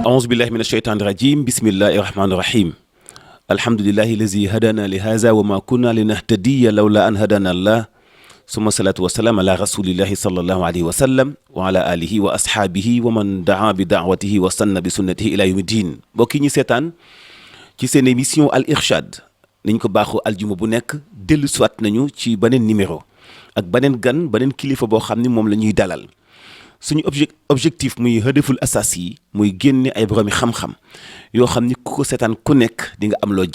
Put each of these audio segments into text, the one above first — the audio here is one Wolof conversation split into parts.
أعوذ بالله من الشيطان الرجيم بسم الله الرحمن الرحيم الحمد لله الذي هدانا لهذا وما كنا لنهتدي لولا أن هدانا الله ثم الصلاة والسلام على رسول الله صلى الله عليه وسلم وعلى آله وأصحابه ومن دعا بدعوته واستنى بسنته إلى يوم الدين mbokk ñi seetaan ci seen émission Al Irshad niñ ko baaxoo aljuma bu nekk dellu siwaat nañu ci beneen numéro ak beneen gan beneen kilifa boo xam ni moom la ñuy dalal suñu objectif muy hëdëful asas yi muy génne ay boroomi xam-xam yoo xam ni ku ko seetaan ku nekk di nga am loo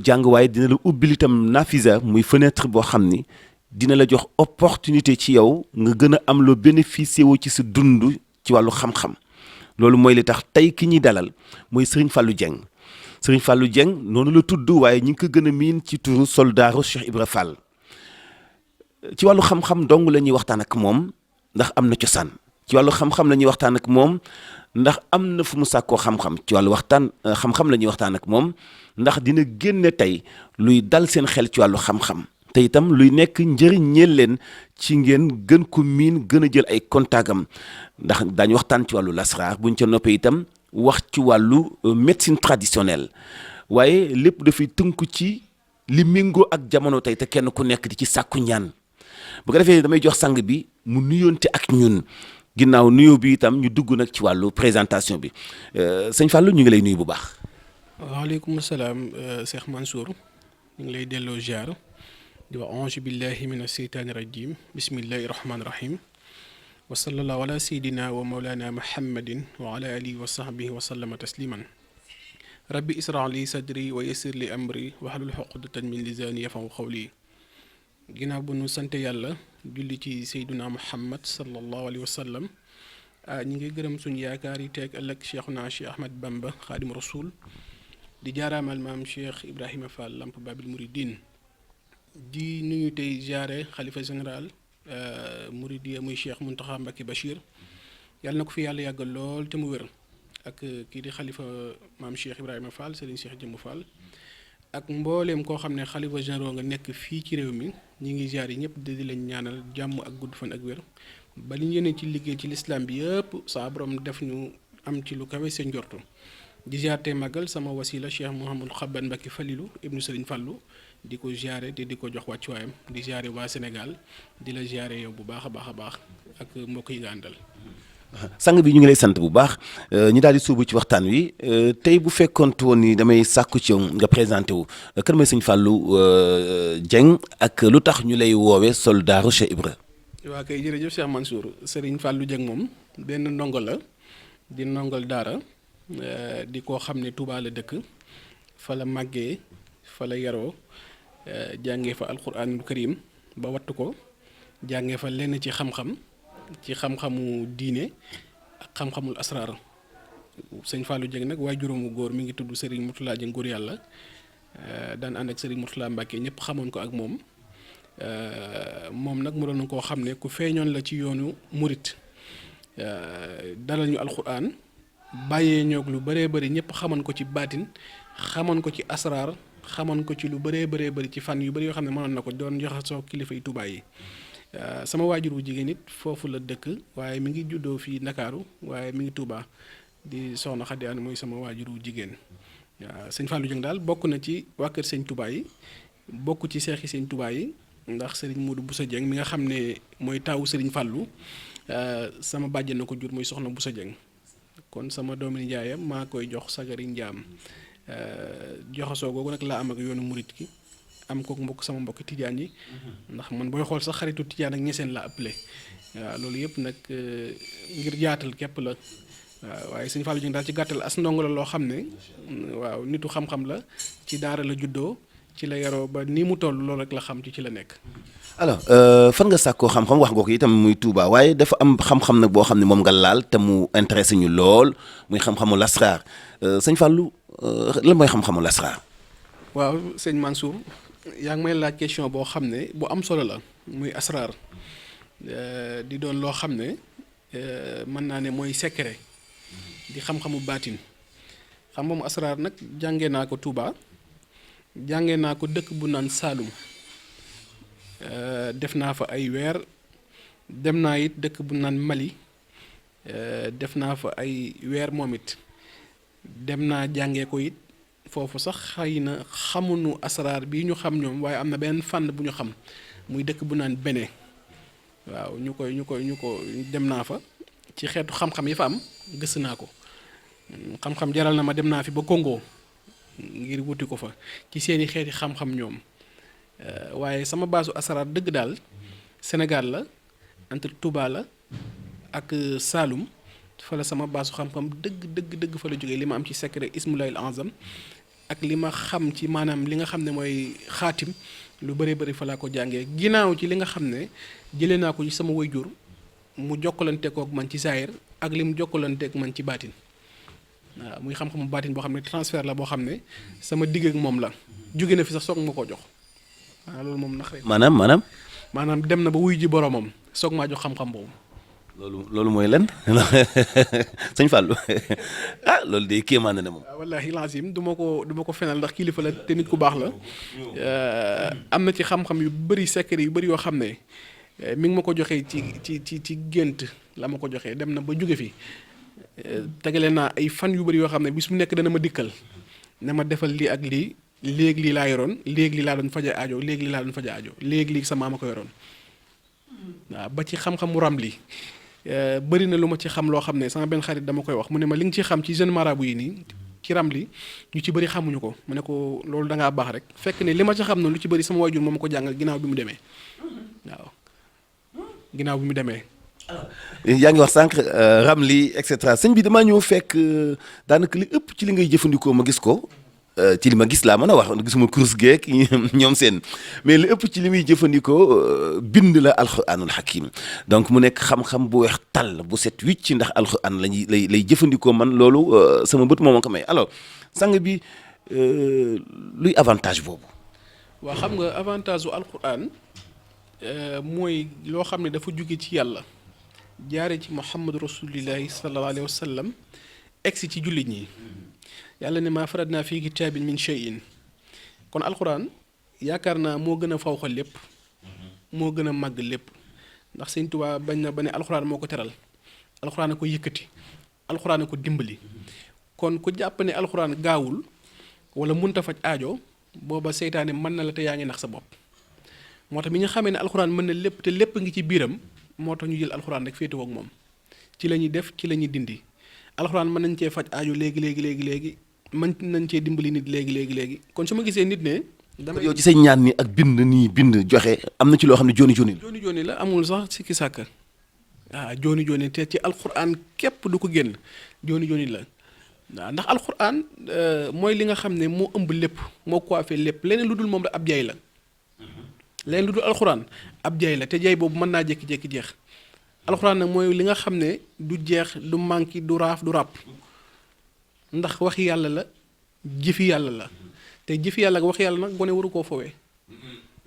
jàng waaye dina la ubbil itam nafisa muy fenêtre boo xam ni dina la jox opportunité ci yow nga gën a am loo bénéficier wu ci sa dund ci wàllu xam-xam loolu mooy li tax tey ki ñuy dalal mooy Serigne Fallou Dieng Serigne Fallou Dieng noonu la tudd waaye ñi ngi ko gën a miin ci turu soldaaru Cheikh Ibra Fall ci wàllu xam-xam dong la ñuy waxtaan ak moom ndax am na cosaan ci wàllu xam-xam la ñuy waxtaan ak moom ndax am na fu mu sàkkoo xam-xam ci wàllu waxtaan xam-xam la ñuy waxtaan ak moom ndax dina génne tey luy dal seen xel ci wàllu xam-xam te itam luy nekk njëriñ ñeel leen ci ngeen gën ko miin gën a jël ay contagam ndax daañu waxtaan ci wàllu lasraar buñ ca noppee itam wax ci wàllu médecine traditionnelle waaye lépp dafay tënku ci li méngoo ak jamono tey te kenn ku nekk di ci sàkku ñaan bu ko defee damay jox sang bi mu nuyoonte ak ñun ginnaaw nuyoo bi itam ñu dugg nag ci wàllu présentation bi sëñ Fallou ñu ngi lay nuyu bu baax. waaleykum salaam Cheikh Mansour ñu ngi lay delloo ziar di wax auzu billahi mina seytaani rajim bismillahi rahmaani rahim wa sallallahu ala sayidina wa mawlana muhammadin wa ala alihi wa sahbihi wa sallama tasliman rabbi isra li sadri wa yassir li amri wahlul uqdatan min lisani yafqahu qawli ginnaaw bu nu sant yàlla julli ci seyduna muhammad sallallahu alayhi wa sallam ñi ngi gërëm suñu yaakaar yi teeg ëllëg cheikhuna cheikh ahmad bamba xaadim rasul di jaaraamal maam cheikh ibrahima fall lamp babil muridin di nuyu tey jaare xalifa général muridiya muy cheikh muntaxa mbacke bachir yàlla na ko fi yàlla yàggal lool te mu wér ak kii di xalifa maam cheikh ibrahima fall serigne cheikh jëmbu fall ak mbooleem koo xam ne xalifa généraux nga nekk fii ci réew mi ñi ngi jaar yi ñëpp di leen ñaanal jàmm ak gudd fan ak wér ba li ñu yéene ci liggéey ci lislaam bi yëpp saa borom def ñu am ci lu kawe seen njortu di ziar tey màggal sama wasila cheikh mouhamadou xaban mbacke falilu ibnu sëriñ fallu di ko ziare te di ko jox wàccuwaayam di ziare waa Sénégal di la ziare yow bu baax a baax ak mbokk yi nga àndal sang bi ñu ngi lay sant bu baax ñu daal di suubu ci waxtaan wi tey bu fekkoonte woon ni damay sàkku ci yow nga présenté wu kan mooy sëñ Fallou Dieng ak lu tax ñu lay woowe soldaaru Cheikh Ibra. waa kay jërëjëf Cheikh Mansour Serigne Fallou Dieng moom benn ndongo la di ndongol daara di koo xam ne Touba la dëkk fa la màggee fa la yaroo jàngee fa alquranul karim ba wattu ko jàngee fa lenn ci xam-xam ci xam-xamu diine ak xam-xamul asraar sëñ Fallou Dieng nag waaye juróomu góor mi ngi tudd Serigne Mourtala Dieng góor yàlla daan ànd ak Serigne Mourtala Mbacke ñëpp xamoon ko ak moom moom nag mu doon koo xam ne ku feeñoon la ci yoonu murit dalal ñu alxuraan bàyyee ñoog lu bëree bëri ñëpp xamoon ko ci baatin xamoon ko ci asraar xamoon ko ci lu bëree bëri ci fànn yu bëri yoo xam ne mënoon na ko doon joxe kilifa yi Tuubaa yi sama waajur bu jigéen it foofu la dëkk waaye mi ngi juddoo fii Ndakaaru waaye mi ngi Touba di soxna Xadi Aan mooy sama waajur bu jigéen waaw sëñ Fallou Dieng daal bokk na ci waa kër sëñ Touba yi bokk ci seexi sëñ Touba yi ndax sëriñ Modou Boussa Dieng mi nga xam ne mooy taawu sëriñ Fallou sama bàjjen na ko jur muy soxna Boussa Dieng kon sama doomi njaayam maa koy jox sagari njaam joxasoo googu nag laa am ak yoonu murit ki am kook sama mbokki tijaan yi ndax man booy xool sax xaritu tijaan ak ñeseen laa ëppale waaw loolu yëpp nag ngir jaatal képp la waaw waaye sëñ Fallou Dieng daal ci gàttal as ndongo la loo xam ne waaw nitu xam-xam la ci daara la juddoo ci la yaroo ba ni mu toll loolu rek la xam ci la nekk. alors fan nga sàkkoo xam-xam wax nga ko itam muy Touba waaye dafa am xam-xam nag boo xam ne moom nga laal te mu intéressé ñu lool muy xam-xamu lasraar sëñ Fallou lan mooy xam-xamu lasraar. waaw sëñ Mansour yaa ngi may laaj question boo xam ne bu am solo la muy asraar di doon loo xam ne mën naa ne mooy secret di xam-xamu baatin xam-xamu asraar nag jàngee naa ko Touba jàngee naa ko dëkk bu naan Saalum def naa fa ay weer dem naa it dëkk bu naan Mali def naa fa ay weer moom it dem naa jàngee ko it foofu sax xëy na xamuñu asraar bii ñu xam ñoom waaye am na benn fànn bu ñu xam muy dëkk bu naan Bénin waaw ñu ko dem naa fa ci xeetu xam-xam yi fa am gëstu naa ko xam-xam jaral na ma dem naa fi ba Congo ngir wuti ko fa ci seeni xeeti xam-xam ñoom waaye sama baasu asraar dëgg daal Sénégal la entre Touba la ak Saloum fa la sama baasu xam-xam dëgg fa la jógee li ma am ci secret Ismulayil Azam ak li ma xam ci maanaam li nga xam ne mooy xaatim lu bëri fa laa ko jàngee ginnaaw ci li nga xam ne jëlee naa ko ci sama waajur mu jokkalante kook man ci saayir ak li mu jokkalanteek man ci baatin waaw muy xam-xamu baatin boo xam ne transfert la boo xam ne sama digg ak moom la jóge na fi sax soog ma koo jox waaw loolu moom nax rek maanaam dem na ba wuy ji boromam soog maa jox xam-xam boobu. loolu mooy lan sëñ Fallou loolu de kéemaan na moom. wallaahi lazim du ma ko fenal ndax kilifa la te nit ku baax la am na ci xam-xam yu bëri secret yu bëri yoo xam ne mi ngi ma ko joxee ci gént la ma ko joxee dem na ba jóge fi tegale naa ay fan yu bëri yoo xam ne bis mu nekk dana ma dikkal ne ma defal lii ak lii léegi lii laa yoroon léegi lii laa doon faja aajo léegi lii laa doon faja aajo léegi sama ma ko yoroon waaw ba ci xam-xamu ramli bëri na lu ma ci xam loo xam ne sama benn xarit dama koy wax mu ne ma li nga ci xam ci jeune marabout yi nii ci ramli ñu ci bëri xamuñu ko mu ne ko loolu da ngaa baax rek fekk ne li ma ci xam noonu lu ci bëri sama waajur moo ma ko jàngal ginnaaw bi mu demee waaw ginnaaw bi mu demee. yaa ngi wax sànq ramli et cetera sëñ bi damaa ñëw fekk daanaka li ëpp ci li ngay jëfandikoo ma gis ko. ci li ma gis laa mën a wax gisuma course geek ñoom seen mais li ëpp ci li muy jëfandikoo bind la alxuraanul hakim donc mu nekk xam-xam bu weex tàll bu set wicc ndax alxuraan lay jëfandikoo man loolu sama bët moom ko may alors sang bi luy avantage boobu. waaw xam nga avantage u alxuraan mooy loo xam ne dafa jóge ci yàlla jaare ci muhammadu rasulillahi sallallahu alayhi wa sallam egsi ci jullit ñi. yàlla ne maa faradnaa fii kitaabin min shay'in kon alxuraan yaakaar naa moo gën a fawxa lépp moo gën a màgg lépp ndax Sëñ Tuubaa bañ na ba ne alxuraan moo ko teral alxuraan a ko yëkkati alxuraan a ko dimbali kon ku jàpp ne alxuraan gaawul wala munta faj aajo booba seytaane mën na la te yaa ngi nax sa bopp moo tax mi ñu xamee ne alxuraan mën na lépp te lépp ngi ci biiram moo tax ñu jël alxuraan rek féetewoo ak moom ci la ñuy def ci la ñuy dindi alxuraan mën nañ cee faj aajo léegi mën nañ cee dimbali nit léegi kon su ma gisee nit ne. dama yow ci say ñaan ni ak bind joxe am na ci loo xam ne jooni la amul sax sikki sàkka jooni te ci alxuraan képp du ko génn jooni la waaw ndax alxuraan mooy li nga xam ne moo ëmb lépp moo coiffé lépp leneen lu dul moom la ab jaay la leneen lu dul alxuraan ab jaay la te jaay boobu mën naa jékki-jékki jeex alxuraan nag mooy li nga xam ne du jeex du manqué du raaf du ràpp ndax waxi yàlla la jëfi yàlla la te jëfi yàlla ak waxi yàlla nag gone waru koo fowee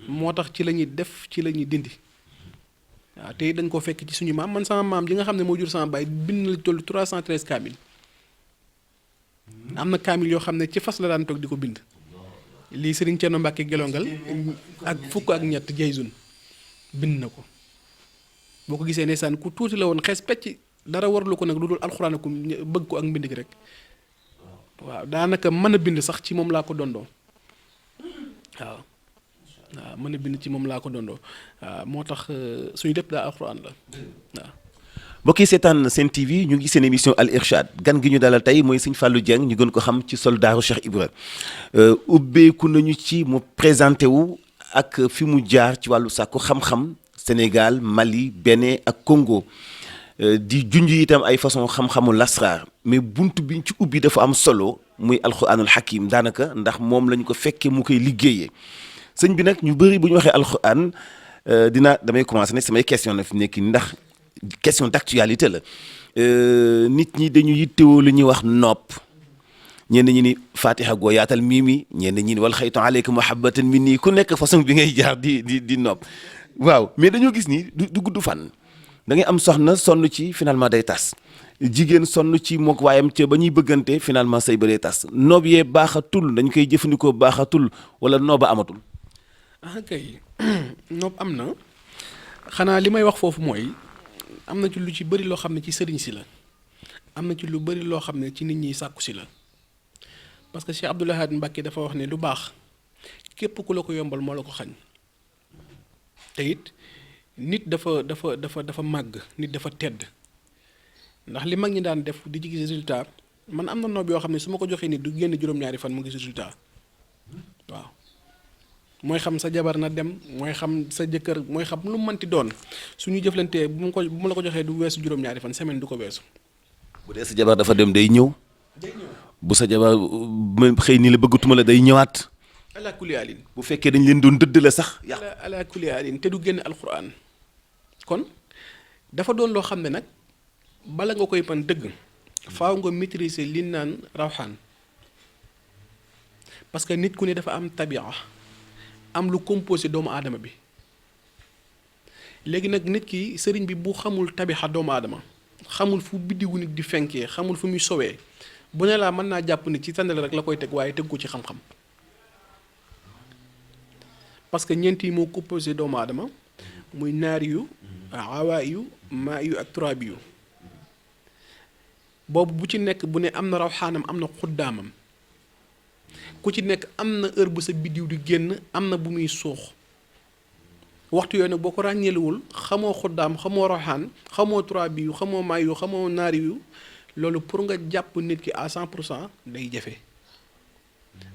moo tax ci la ñuy def ci la ñuy dindi waaw te dañ koo fekk ci suñu maam man sama maam ji nga xam ne moo jur sama baay bind na toll 313 kaamil am na kaamil yoo xam ne ci fas la daan toog di ko bind lii Sëriñ Cerno Mbàkke gelongal ak fukk ak ñett jayzun bind na ko boo ko gisee ndeysaan ku tuuti la woon xees pecc dara warlu ko nag lu dul alxuraan ko bëgg ko ak mbind gi rek waaw daanaka mën a bind sax ci moom laa ko dondoo waaw mën a bind ci moom laa ko dondoo waaw moo tax suñu lépp daa alxuraan la waaw. mbokk yi seetaan Sen TV ñu ngi seen émission Al Irshad gan gi ñu dalal tey mooy Sëñ Fallou Dieng ñu gën ko xam ci soldaaru Cheikh Ibra ubbeeku nañu ci mu présenté wu ak fi mu jaar ci wàllu sàkku xam-xam Sénégal Mali Bénin ak Congo. di junj itam ay façon xam-xamu lasraar mais bunt biñ ci ubbi dafa am solo muy alxuraanul hakim daanaka ndax moom lañ ko fekkee mu koy liggéeyee sëñ bi nag ñu bëri bu ñu waxee alxuraan damay commencer ne samay question na fi nekk ndax question d'actualité la nit ñi dañu yittewoo lu ñuy wax nopp ñenn ñi ni fatiha goo yaatal miimi ñenn ñi ni wal xaytu aleyka muhabbatan minni ku nekk façon bi ngay jaar di nopp waaw mais dañoo gis ni du gudd fan. da ngay am soxna sonn ci finalement day tas jigéen sonn ci mook waayam ca ba ñuy bëggante finalement say ba day tas noob yee baaxatul dañ koy jëfandikoo baaxatul wala nooba amatul. kay noob am na xanaa li may wax foofu mooy am na ci lu ci bëri loo xam ne ci sëriñ si la am na ci lu bëri loo xam ne ci nit ñi sàkku si la parce que Cheikh Abdoul Ahad Mbacké dafa wax ne lu baax képp ku la ko yombal moo la ko xañ te it nit dafa màgg nit dafa tedd ndax li mag ñi daan def di ci gis résultat man am na noob yoo xam ne su ma ko joxee nit du génn juróom-ñaari fan mu gis résultat waaw mooy xam sa jabar na dem mooy xam sa jëkkër mooy xam lu mënti doon suñu jëflantee bu ma la ko joxee du weesu juróom-ñaari fan semaine du ko weesu. bu dee sa jabar dafa dem day ñëw. bu sa jabar xëy ni la bëggatuma la day ñëwaat. ala kulli alin bu fekkee dañ leen doon dëdd la sax. ala kulli alin te du génn alquran kon dafa doon loo xam ne nag bala nga koy pan dëgg faaw nga maîtriser li naan rawxaan parce que nit ku ne dafa am tabia am lu composé doomu aadama bi léegi nag nit ki sëriñ bi bu xamul tabixa doomu aadama xamul fu biddiwu nit di fenkee xamul fu muy sowee bu ne laa mën naa jàpp ni ci tàndale rek la koy teg waaye teg ko ci xam-xam parce que ñeent yi moo composé doomu aadama muy naar yu awaa yu maa yu ak turaab yu boobu bu ci nekk bu ne am na rawxaanam am na xuddaamam ku ci nekk am na heure bu sa biddiw di génn am na bu muy suux waxtu yooyu nag boo ko ràññeelewul xamoo xuddaam xamoo rawxaan xamoo turaab yu xamoo maa yu xamoo naar yu loolu pour nga jàpp nit ki à 100% day jafe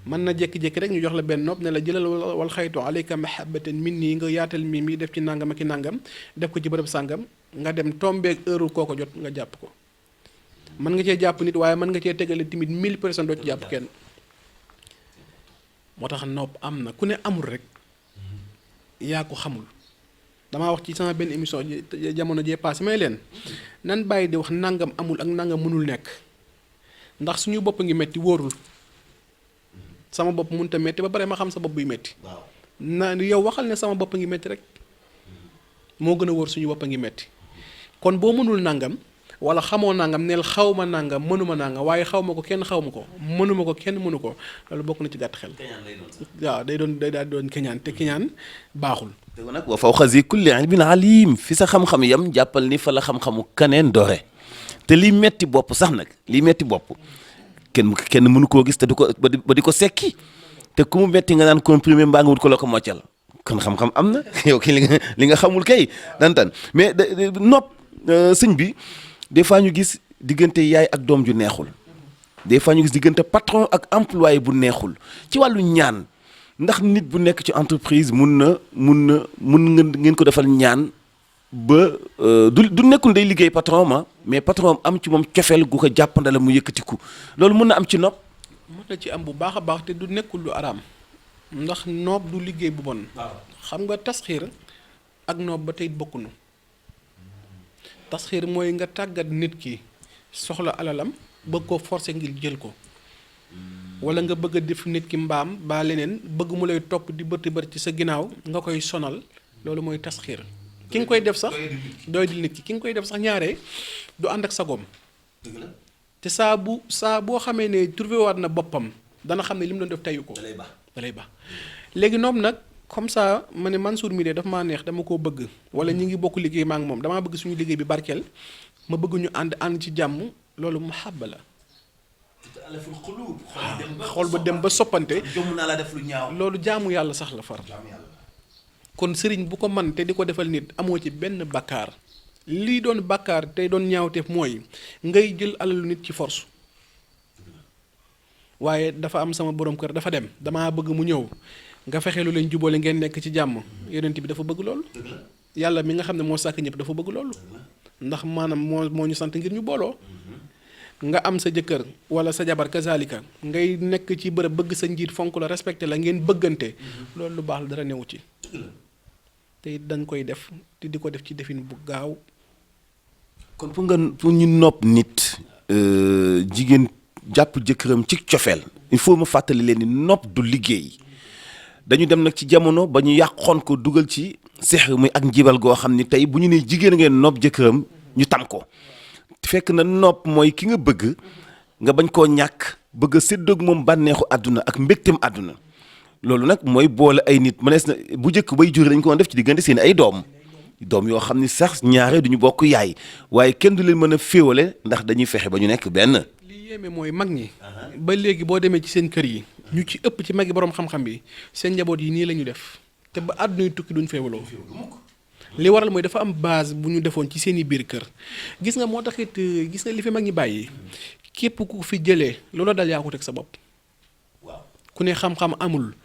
mën na jékki-jékki rek ñu jox la benn nopp ne la jëlal wal xaytu alayka mahabbatan min nii nga yaatal mii mi def ci nangam ak i nangam def ko ci bërëb sàngam nga dem tombeeg heure koo ko jot nga jàpp ko mën nga cee jàpp nit waaye mën nga cee tegale tamit 1000 personnes doo ci jàpp kenn moo tax nopp am na ku ne amul rek yaa ko xamul damaa wax ci sama benn émission jamono jee passé may leen nan bàyyi di wax nangam amul ak nangam mënul nekk ndax suñu bopp ngi metti wóorul sama bopp mënut a metti ba pare ma xam sa bopp buy metti na yow waxal ne sama bopp ngi metti rek moo gën a wóor suñu bopp a ngi metti kon boo mënul nangam wala xamoo nangam neel xaw ma nangam mënuma nangam waaye xaw ma ko kenn xaw ma ko mënuma ko kenn mënu ko loolu bokk na ci gàtt xel. waaw day daal doon keñaan te keñaan baaxul. dëgg nag wa fawqa zi kulli ilmin alim fi sa xam-xam yam jàppal ni fa la xam-xamu kaneen doore te liy metti bopp sax nag liy metti bopp kenn mënu koo gis te du ko ba di ko sekki te ku mu metti nga naan comprimé mbaa nga wut ko la ko moccal kon xam-xam am na yow kii li nga xamul kay dantan mais nopp sëñ bi. des fois ñu gis diggante yaay ak doom ju neexul des fois ñu gis diggante patron ak employé bu neexul ci wàllu ñaan ndax nit bu nekk ci entreprise mun ngeen ko defal ñaan ba du nekkul day liggéey patron ma mais patron am ci moom cofeel gu ko jàppandala mu yëkkatiku loolu mun na am ci nopp. mën na ci am bu baax a baax te du nekkul lu araam ndax noob du liggéey bu bon. xam nga tasxiir ak noob ba tey bokkuñu. tasxiir mooy nga tàggat nit ki soxla alalam bëgg ko forcer ngir jël ko wala nga bëgg a def nit ki mbaam baa leneen bëgg mu lay topp di bërti bër ci sa ginnaaw nga koy sonal loolu mooy tasxiir ki nga koy def sax doy dil nit ki nga koy def sax ñaare du ànd ak sagoom te saa boo xamee ne trouvé waat na boppam dana xam ne li mu doon def teyu ko da lay baax léegi noonu nag comme ça ma ne Mansour mi de daf maa neex dama koo bëgg wala ñi ngi bokk liggéey maa ngi moom damaa bëgg suñu liggéey bi barkeel ma bëgg ñu ànd ci jàmm loolu muhabba la. xool ba dem ba soppante. loolu jaamu yàlla sax la far. kon sëriñ bu ko man te di ko defal nit amoo ci benn bakkaar lii doon bakkaar tey doon ñaawteef mooy ngay jël alalu nit ci force waaye dafa am sama borom kër dafa dem damaa bëgg mu ñëw. nga fexe lu leen jubóole ngeen nekk ci jàmm yonent bi dafa bëgg loolu yàlla mi nga xam ne moo sàkk ñëpp dafa bëgg loolu ndax maanaam moo ñu sant ngir ñu booloo nga am sa jëkkër wala sa jabar kazalika ngay nekk ci bërëb bëgg sa njiit fonk la respecté la ngeen bëggante loolu lu baax la dara newu ci te dañ koy def te di ko def ci defin bu gaaw. kon pour ñu nopp nit jigéen jàpp jëkkëram ci cofeel il faut ma fàttali leen ni nopp du liggéey. dañu dem nag ci jamono ba ñu yàqoon ko dugal ci seex muy ak njibal goo xam ni tey bu ñu nee jigéen ngeen nopp jëkkëram ñu tam ko fekk na nopp mooy ki nga bëgg nga bañ koo ñàkk bëgg a séddoog moom bànneexu àdduna ak mbégteem àdduna loolu nag mooy boole ay nit mënees na bu njëkk bay jur dañ ko def ci diggante seen ay doom doom yoo xam ni sax ñaare duñu bokk yaay waaye kenn du leen mën a féewale ndax dañuy fexe ba ñu nekk benn. li yéeme mooy mag ñi. ba léegi boo demee ci seen kër yi. ñu ci ëpp ci magi borom xam-xam bi seen njaboot yi nii la ñu def te ba àdduna tukki duñ féewaloo. li waral mooy dafa am base bu ñu defoon ci seen i biir kër gis nga moo taxit gis nga li fi mag ñi bàyyi képp ku fi jëlee loola dal yaa ko teg sa bopp. waaw ku ne xam-xam amul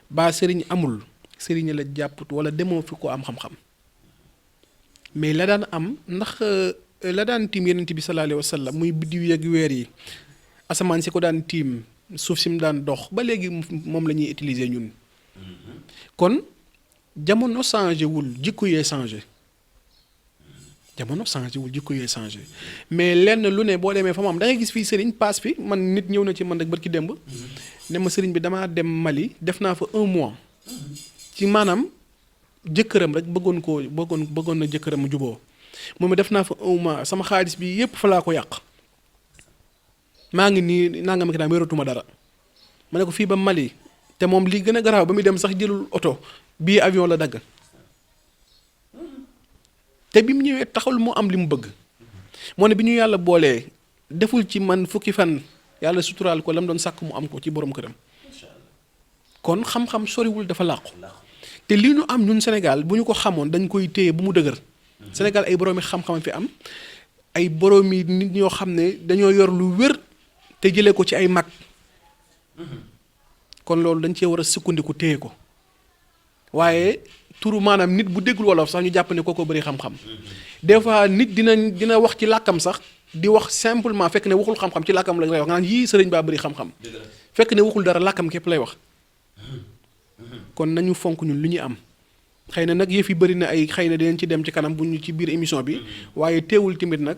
ba sëriñ amul sëriñ la jàpp wala demoo fi ko am xam-xam mais la daan am ndax la daan tiim Yonent bi sallallahu alayhi wa sallam muy biddiw yeeg weer yi asamaan si ko daan tiim suuf si mu daan dox ba léegi moom la ñuy utiliser ñun kon. jamono changé wul jikko yee changé jamono changé wul jikko yee changé mais lenn lu ne boo demee fa mu am da ngay gis fii sëriñ paas fi man nit ñëw na ci man rek barki démb ne ma sëriñ bi damaa dem Mali def naa fa 1 mois ci maanaam jëkkëram rek bëggoon na jëkkëram juboo moom def naa fa 1 mois sama xaalis bi yépp fa laa ko yàq maa ngi nii naa nga ma ki daan wératuma dara ma ne ko fii ba Mali te moom li gën a garaaw ba muy dem sax jëlul oto bii avion la dagg te bi mu ñëwee taxul mu am li mu bëgg moo ne bi ñu yàlla boolee deful ci man fukki fan yàlla suturaal ko la mu doon sàkk mu am ko ci borom këram kon xam-xam soriwul dafa làqu te li ñu am ñun Sénégal bu ñu ko xamoon dañ koy téye bu mu dëgër Sénégal ay boroomi xam-xam fi am ay boroomi nit ñoo xam ne dañoo yor lu wér te jëlee ko ci ay mag kon loolu dañ cee war a sukkandiku téye ko waaye turu maanaam nit bu déggul wolof sax ñu jàpp ne kooko bëri xam-xam des fois nit dina wax ci làkkam sax di wax simplement fekk ne waxul xam-xam ci làkkam la lay wax nga naan yii sëriñ baa bëri xam-xam fekk ne waxul dara làkkam képp lay wax kon nañu fonk ñun lu ñu am xëy na nag yëf yi bëri na ay xëy na dinañ ci dem ci kanam bu ñu ci biir émission bi waaye teewul tamit nag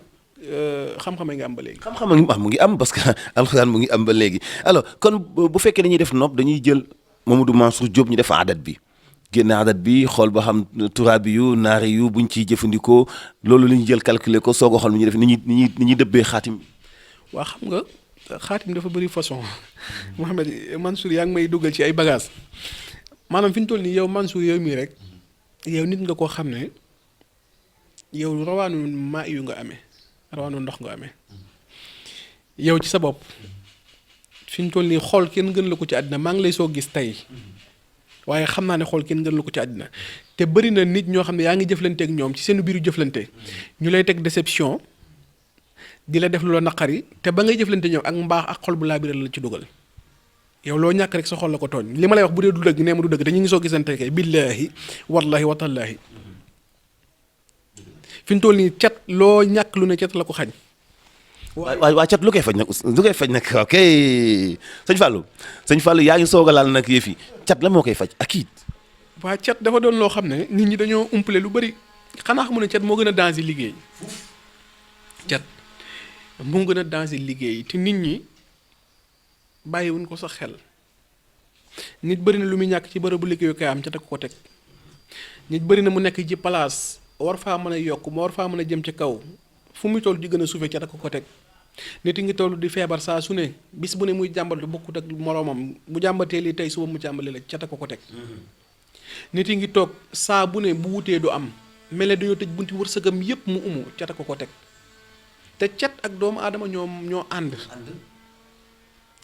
xam-xam ngi am ba léegi. xam-xam mu ngi am parce que alxuraan mu ngi am ba léegi alors kon bu fekkee dañuy def nopp dañuy jël Mamadou Mansour Diop ñu def adat bi génne adat bi xool ba xam turaabi yu naari yu buñ ciy jëfandikoo loolu la ñuy jël calculer ko soog a xool ni ñuy def ni ñuy dëbbee xaatim bi. waa xam nga xaatim dafa bëri façon Mouhamed Mansour yaa ngi may duggal ci ay bagages maanaam fi ñu toll nii yow Mansour yow mii rek yow nit nga koo xam ne yow rawaanu maa yu nga amee. rawaanu ndox nga amee yow ci sa bopp fi ñu toll nii xool kenn gën la ko ci àddina maa ngi lay soo gis tey waaye xam naa ne xool kenn gën la ko ci àddina te bëri na nit ñoo xam ne yaa ngi jëflante ak ñoom ci seen biiru jëflante ñu lay teg déception di la def lu la naqari te ba ngay jëflante ñoom ak mbaax ak xol bu laabiral la ci dugal yow loo ñàkk rek sa xol la ko tooñ li ma lay wax bu dee du dëgg nee ma du dëgg te ñu ngi soo gisante kay billaahi wallaahi watallaahi fi ñu toll nii cat loo ñàkk lu ne cat la ko xañ. waa cat lu koy faj nag ok sëñ Fallou yaa ngi soog a laal nag yëf yi cat la moo koy faj ak it. waa cat dafa doon loo xam ne nit ñi dañoo umpale lu bari xanaa xamu ne cat moo gën a danger liggéey cat moo gën a danger liggéey te nit ñi bàyyiwuñ ko sax xel nit bëri na lu muy ñàkk ci bërëbu liggéeyukaayam cat ak ko teg nit bëri na mu nekk ci place. war faa mën a yokk ma war faa mën a jëm ci kaw fu muy toll di gën a suufee ca ko teg nit yi ngi toll di feebar saa su ne bis bu ne muy jàmbal bokkut ak moroomam bu jàmbatee lii tey suba mu jàmbale la ca ko teg nit yi ngi toog saa bu ne bu wutee du am mel ne dañoo tëj bunti wërsëgam yépp mu umu ca ko teg te cat ak doomu aadama ñoo ànd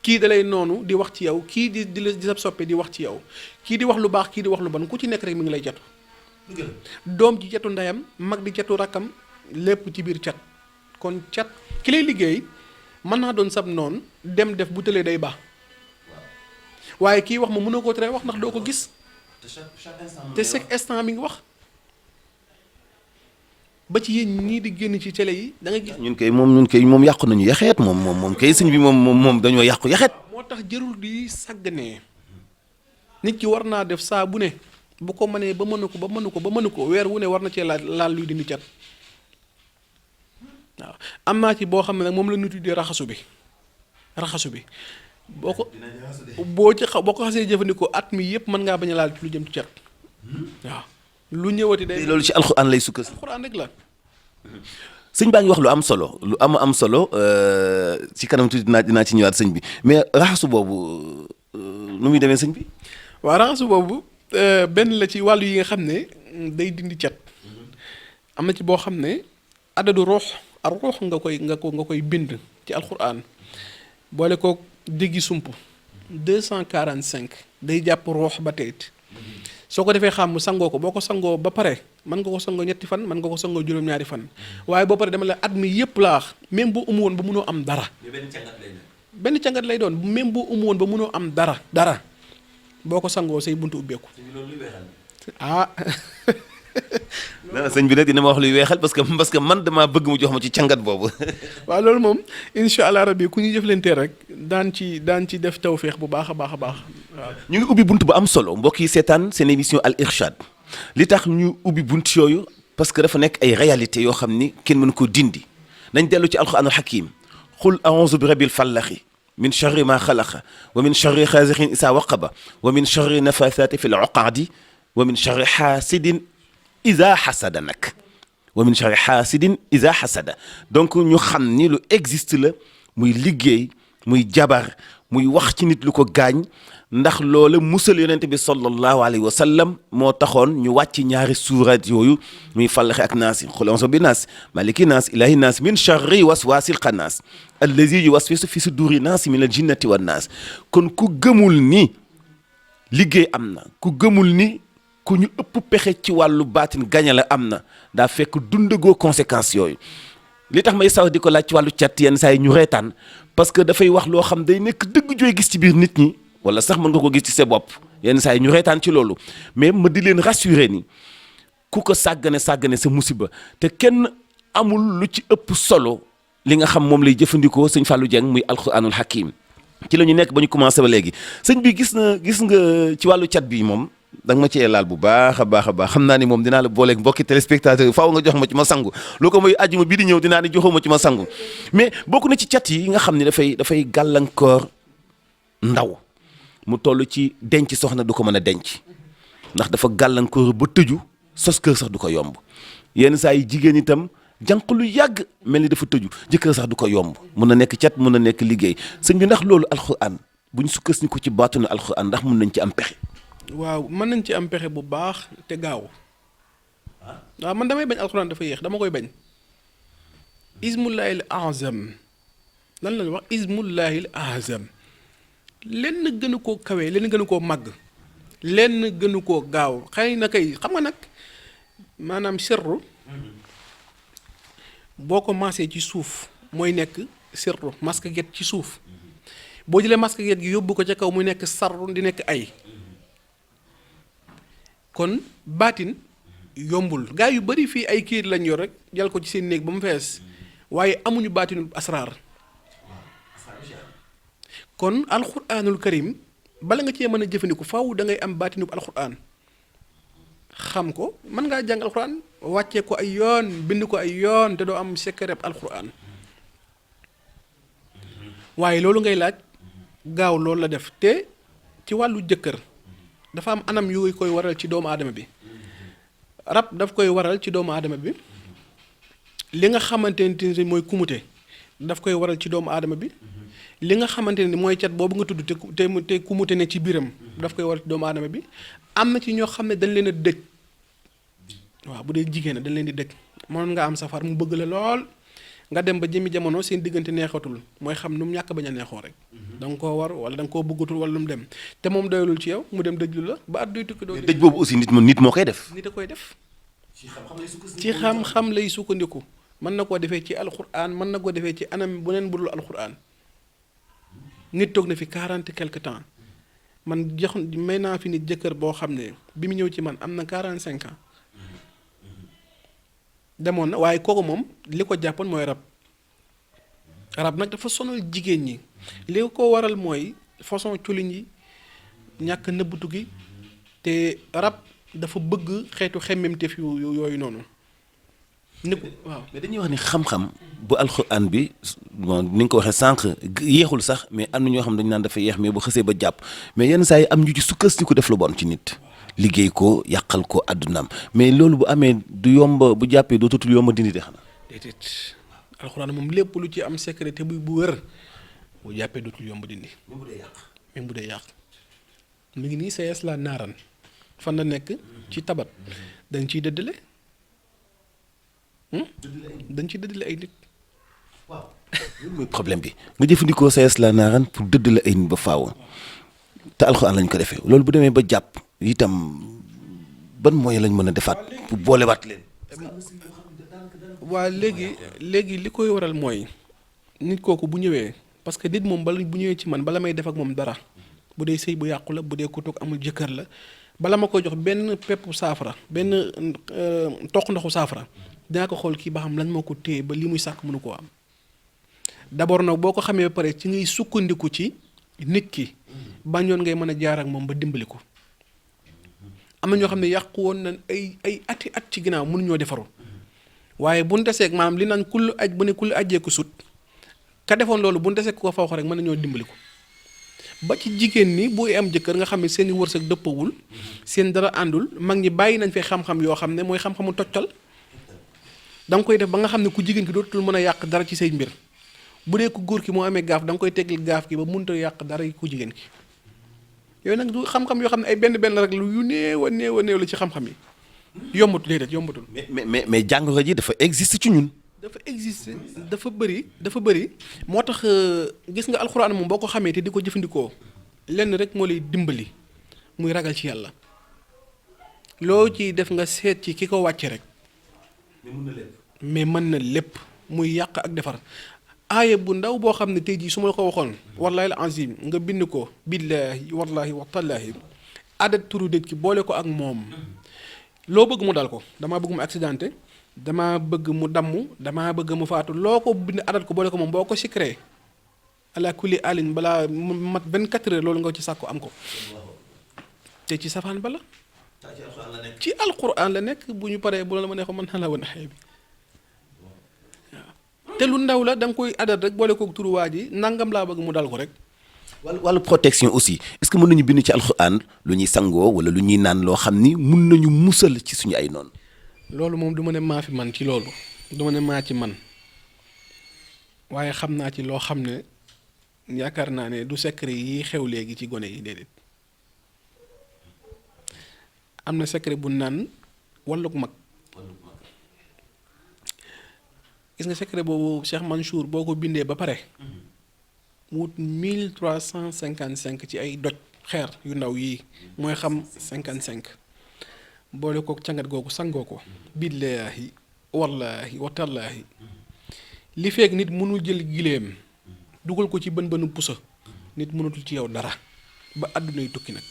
kii dalay noonu di wax ci yow kii di la di sa soppe di wax ci yow kii di wax lu baax kii di wax lu bon ku ci nekk rek mi ngi lay jatu doom ji catu ndeyam mag di catu rakkam lépp ci biir cat kon cat ki lay liggéey mën naa doon sab noonu dem def bu tëlee day baax waaye kii wax ma mënoo koo tere wax ndax doo ko gis te chaque instant mi ngi wax ba ci yéen ñii di génn ci télé yi da nga gis. ñun kay moom yàqu nañu yaxeet moom kay sëñ bi moom dañoo yàqu yaxeet. moo tax jërul di sàgganee nit ki war naa def saa bu ne. bu ko mënee ba mënu ko weer wu ne war na cee laal luy dindi cat waaw am naa ci boo xam ne nag moom la ñu tuddee raxasu bi boo ko xasee jëfandikoo at mi yëpp mën ngaa bañ a laal ci lu jëm ci cat waaw lu ñëwati day. loolu ci alxuraan lay sukkas. alxuraan rek la. sëñ baa ngi wax lu am solo ci kanam tuuti dinaa ci ñëwaat sëñ bi mais raxasu boobu nu muy demee sëñ bi. waaw raxasu boobu. benn la ci wàllu yi nga xam ne day dindi cat am na ci boo xam ne adadu ruux ar ruux nga koy bind ci alquran boole ko diggi sump 245 day jàpp ruux ba teyit soo ko defee xam sangoo ko boo ko sangoo ba pare mën nga ko sangoo ñetti fan mën nga ko sangoo juróom-ñaari fan waaye boo pare dama la at mi yëpp laa wax même boo umu woon ba mënoo am dara. benn cangat lay doon même boo umu woon ba mënoo am dara boo ko sangoo say buntu ubbeeku. ah. sëñ bi nag dina ma wax luy weexal parce que man damaa bëgg mu jox ma ci cangat boobu. waaw loolu moom incha allah rabbi ku ñu jëflantee rek daan ci def tawféex bu baax a baax waaw. ñu ngi ubbi bunt bu am solo mbokk yi seetaan seen émission Al Irshad li tax ñu ubbi bunt yooyu parce que dafa nekk ay réalités yoo xam ni kenn mën koo dindi nañ dellu ci alquranul hakim qul a'uuzu bi rabbil fallaxi min charri ma xalaqa wa min charri xaasiqin isaa waqaba wa min charri nafasaati fi l uqaadi wa min charri xaasidin isa xasada nag wa min charri xaasidin isa xasada donc ñu xam ni lu existe la muy liggéey muy jabar muy wax ci nit lu ko gaañ ndax loola musal yonent bi sallallahu alayhi wa sallam moo taxoon ñu wàcc ñaari suurat yooyu muy fallaxi ak naas yi qul a'uuzu bi naas maliki naas ilahi naas min charri waswasil xannaas allazi yuwaswisu fi suduri naas min al jinnati wan naas kon ku gëmul ni liggéey am na ku gëmul ni ku ñu ëpp pexe ci wàllu baatin gañe la am na daa fekk dundagoo conséquences yooyu li tax may sax di ko laaj ci wàllu cat yenn saa yi ñu reetaan parce que dafay wax loo xam day nekk dëgg jooy gis ci biir nit ñi wala sax mën nga ko gis ci sa bopp yenn saa yi ñu reetaan ci loolu mais ma di leen rassurer ni ku ko sàggane sa musiba te kenn amul lu ci ëpp solo li nga xam moom lay jëfandikoo sëñ Fallou Dieng muy alquranul hakim ci la ñu nekk ba ñu commencé ba léegi sëñ bi gis nga ci wàllu cat bi moom da nga ma cee laal bu baax a baax xam naa ni moom dinaa la booleeg mbokki téléspectateur faaw nga jox ma ci ma sangu loo ko mooy àjjuma bii di ñëw dinaa ni joxoo ma ci ma sangu mais bokk na ci cat yi nga xam ne dafay gàllankoor ndaw mu toll ci denc soxna du ko mën a denc ndax dafa gàllankoor ba tëju sos kër sax du ko yomb yenn saa yi jigéen itam jànq lu yàgg mel ni dafa tëju jëkkër sax du ko yomb mun na nekk cat mun na nekk liggéey sëñ bi ndax loolu alxuraan bu ñu sukkandiku ci baatunu alxuraan ndax mun nañ ci am pexe. waaw mën nañ ci am pexe bu baax te gaaw waaw man damay bañ alxuraan dafa yéex dama koy bañ ismullahil azam lan lañu wax ismullahil azam lenn gënu koo kawee lenn gënu koo màgg lenn gënu koo gaaw xëy na kay xam nga nag maanaam sirru boo ko maasee ci suuf mooy nekk sirru masque get ci suuf boo jëlee masque get gi yóbbu ko ca kaw muy nekk sarru di nekk ay kon baatin yombul gaa yu bari fii ay kiir lañ yor rek jël ko ci seen néeg ba mu fees waaye amuñu baatinu asraar kon alxuraanul karim bala nga cee mën a jëfandiku faaw da ngay am baatinu alxuraan xam ko mën ngaa jàng alxuraan wàccee ko ay yoon bind ko ay yoon te doo am secret alxuraan waaye loolu ngay laaj gaaw loolu la def te ci wàllu jëkkër dafa am anam yu koy waral ci doomu aadama bi rab daf koy waral ci doomu aadama bi li nga xamante ne mooy kumute daf koy waral ci doomu aadama bi li nga xamante ne mooy cat boobu nga tudd te kumute ne ci biiram daf koy waral ci doomu aadama bi am na ci ñoo xam ne dañ leen a dëj waaw bu dee jigéen dañ leen di dëj mënoon nga am safar mu bëgg la lool nga dem ba jëmi jamono seen diggante neexatul mooy xam nu mu ñàkk bañ a neexoo rek da nga koo war wala da nga koo bëggatul wala lu mu dem te moom doyalul ci yow mu dem dëjlu la ba at duy tukki doo dëj boobu aussi nit moo koy def nit a koy def ci xam-xam lay sukkandiku mën na koo defee ci alxuraan mën na koo defee ci anam bu neen budul alxuraan nit toog na fi 40 quelque temps man jox may naa fi nit jëkkër boo xam ne bi mu ñëw ci man am na 45 ans demoon na waaye kooku moom li ko jàppoon mooy rab nag dafa sonal jigéen ñi li ko waral mooy façon culin yi ñàkk nëbbutu gi te rab dafa bëgg xeetu xemmemteef yooyu noonu ni ko waaw mais dañuy wax ni xam-xam bu alxuraan bi bon ni nga ko waxee sànq yeexul sax mais am na ñoo xam dañu naan dafa yeex mais bu xësee ba jàpp mais yenn saa yi am ñu ci sukkandiku def lu bon ci nit liggéey ko yàqal ko àddunaam mais loolu bu amee du yomb bu jàppee dootul yomb dindi de xanaa. déedéet alxuraan moom lépp lu ci am sécurité bu wër bu jàppee dootul yomb dindi. même bu dee yàq mu ngi nii sees la naaran fan la nekk ci tabat dañ ciy dëddale dañ ci dëddale ay nit. waaw loolu mooy problème bi nga jëfandikoo sayes la naaran pour dëddale ay nit ba faaw te alxuraan lañ ko defee loolu bu demee ba jàpp itam ban moyen lañ mën a defaat pour boolewaat leen. waa léegi li koy waral mooy nit kooku bu ñëwee parce que nit moom bala bu ñëwee ci man bala may def ak moom dara bu dee sëy bu yàqu la bu dee ku toog amul jëkkër la bala ma koy jox benn peppu saafara benn toq ndoxu saafara dinaa ko xool kii ba xam lan moo ko téye ba li muy sàkk mënu koo am d'abord nag boo ko xamee ba pare ci ngay sukkandiku ci nit ki bañoon ngay mën a jaar ak moom ba dimbali ko am na ñoo xam ne yàqu woon na ay ati at ci ginnaaw mënuñoo defaru waaye bu ñu deseeg maanaam li naan kullu aj bu ne kullu ajjee ko sut ka defoon loolu bu ñu deseeg ko faw rek mën nañoo dimbali ko ba ci jigéen ñi buy am jëkkër nga xam ne seen i wërsëg dëppawul seen dara àndul mag ñi bàyyi nañ fee xam-xam yoo xam ne mooy xam-xamu tojtal da nga koy def ba nga xam ne ku jigéen ki dootul mën a yàq dara ci say mbir bu dee ku góor ki moo amee gaaf da nga koy tegal gaaf gi ba mënut a yàq dara ku jigéen ki yooyu nag du xam-xam yoo xam ne ay benn rek lu yu néew a néew la ci xam-xam yi yombatul déedéet yombatul. mais jàngoro ji dafa existe ci ñun. dafa existe dafa bëri moo tax gis nga alxuraan moom boo ko xamee te di ko jëfandikoo lenn rek moo lay dimbali muy ragal ci yàlla loo ci def nga seet ci ki ko wàcce rek. mais mën na lépp muy yàq ak defar aaya bu ndaw boo xam ne tey jii su ma la ko waxoon wallahi al azim nga bind ko billaahi wallahi watallaahi adat turu nit ki boole ko ak moom loo bëgg mu dal ko damaa bëgg mu accidenté damaa bëgg mu damm damaa bëgg mu faatu loo ko bind adat ko boole ko moom boo ko sikree ala kulli alin balaa mat 24 heures loolu nga ci sàkku am ko te ci safaan ba la ci alquran la nekk bu ñu paree bu la ma ne ko mën na la woon xëy bi waaw te lu ndaw la da nga koy adat rek boole ko turu waa ji nangam laa bëgg mu dal ko rek. wàllu protection aussi est-ce que mën nañu bind ci alxuraan lu ñuy sangoo wala lu ñuy naan loo xam ni mun nañu musal ci suñu ay noonu. loolu moom du ma ne maa fi man ci loolu du ma ne maa ci man waaye xam naa ci loo xam ne yaakaar naa ne du secret yi xew léegi ci gone yi déedéet am na secret bu naan walluk mag gis nga secret boobu Cheikh Mansour boo ko bindee ba pare. wut 1355 ci ay doj xeer yu ndaw yii mooy xam 55 boole kook cangat googu sangoo ko billaahi wallaahi watallaahi li fekk nit mënul jël gileem dugal ko ci bën bënu pusa nit mënatul ci yow dara ba àdduna yi tukki nag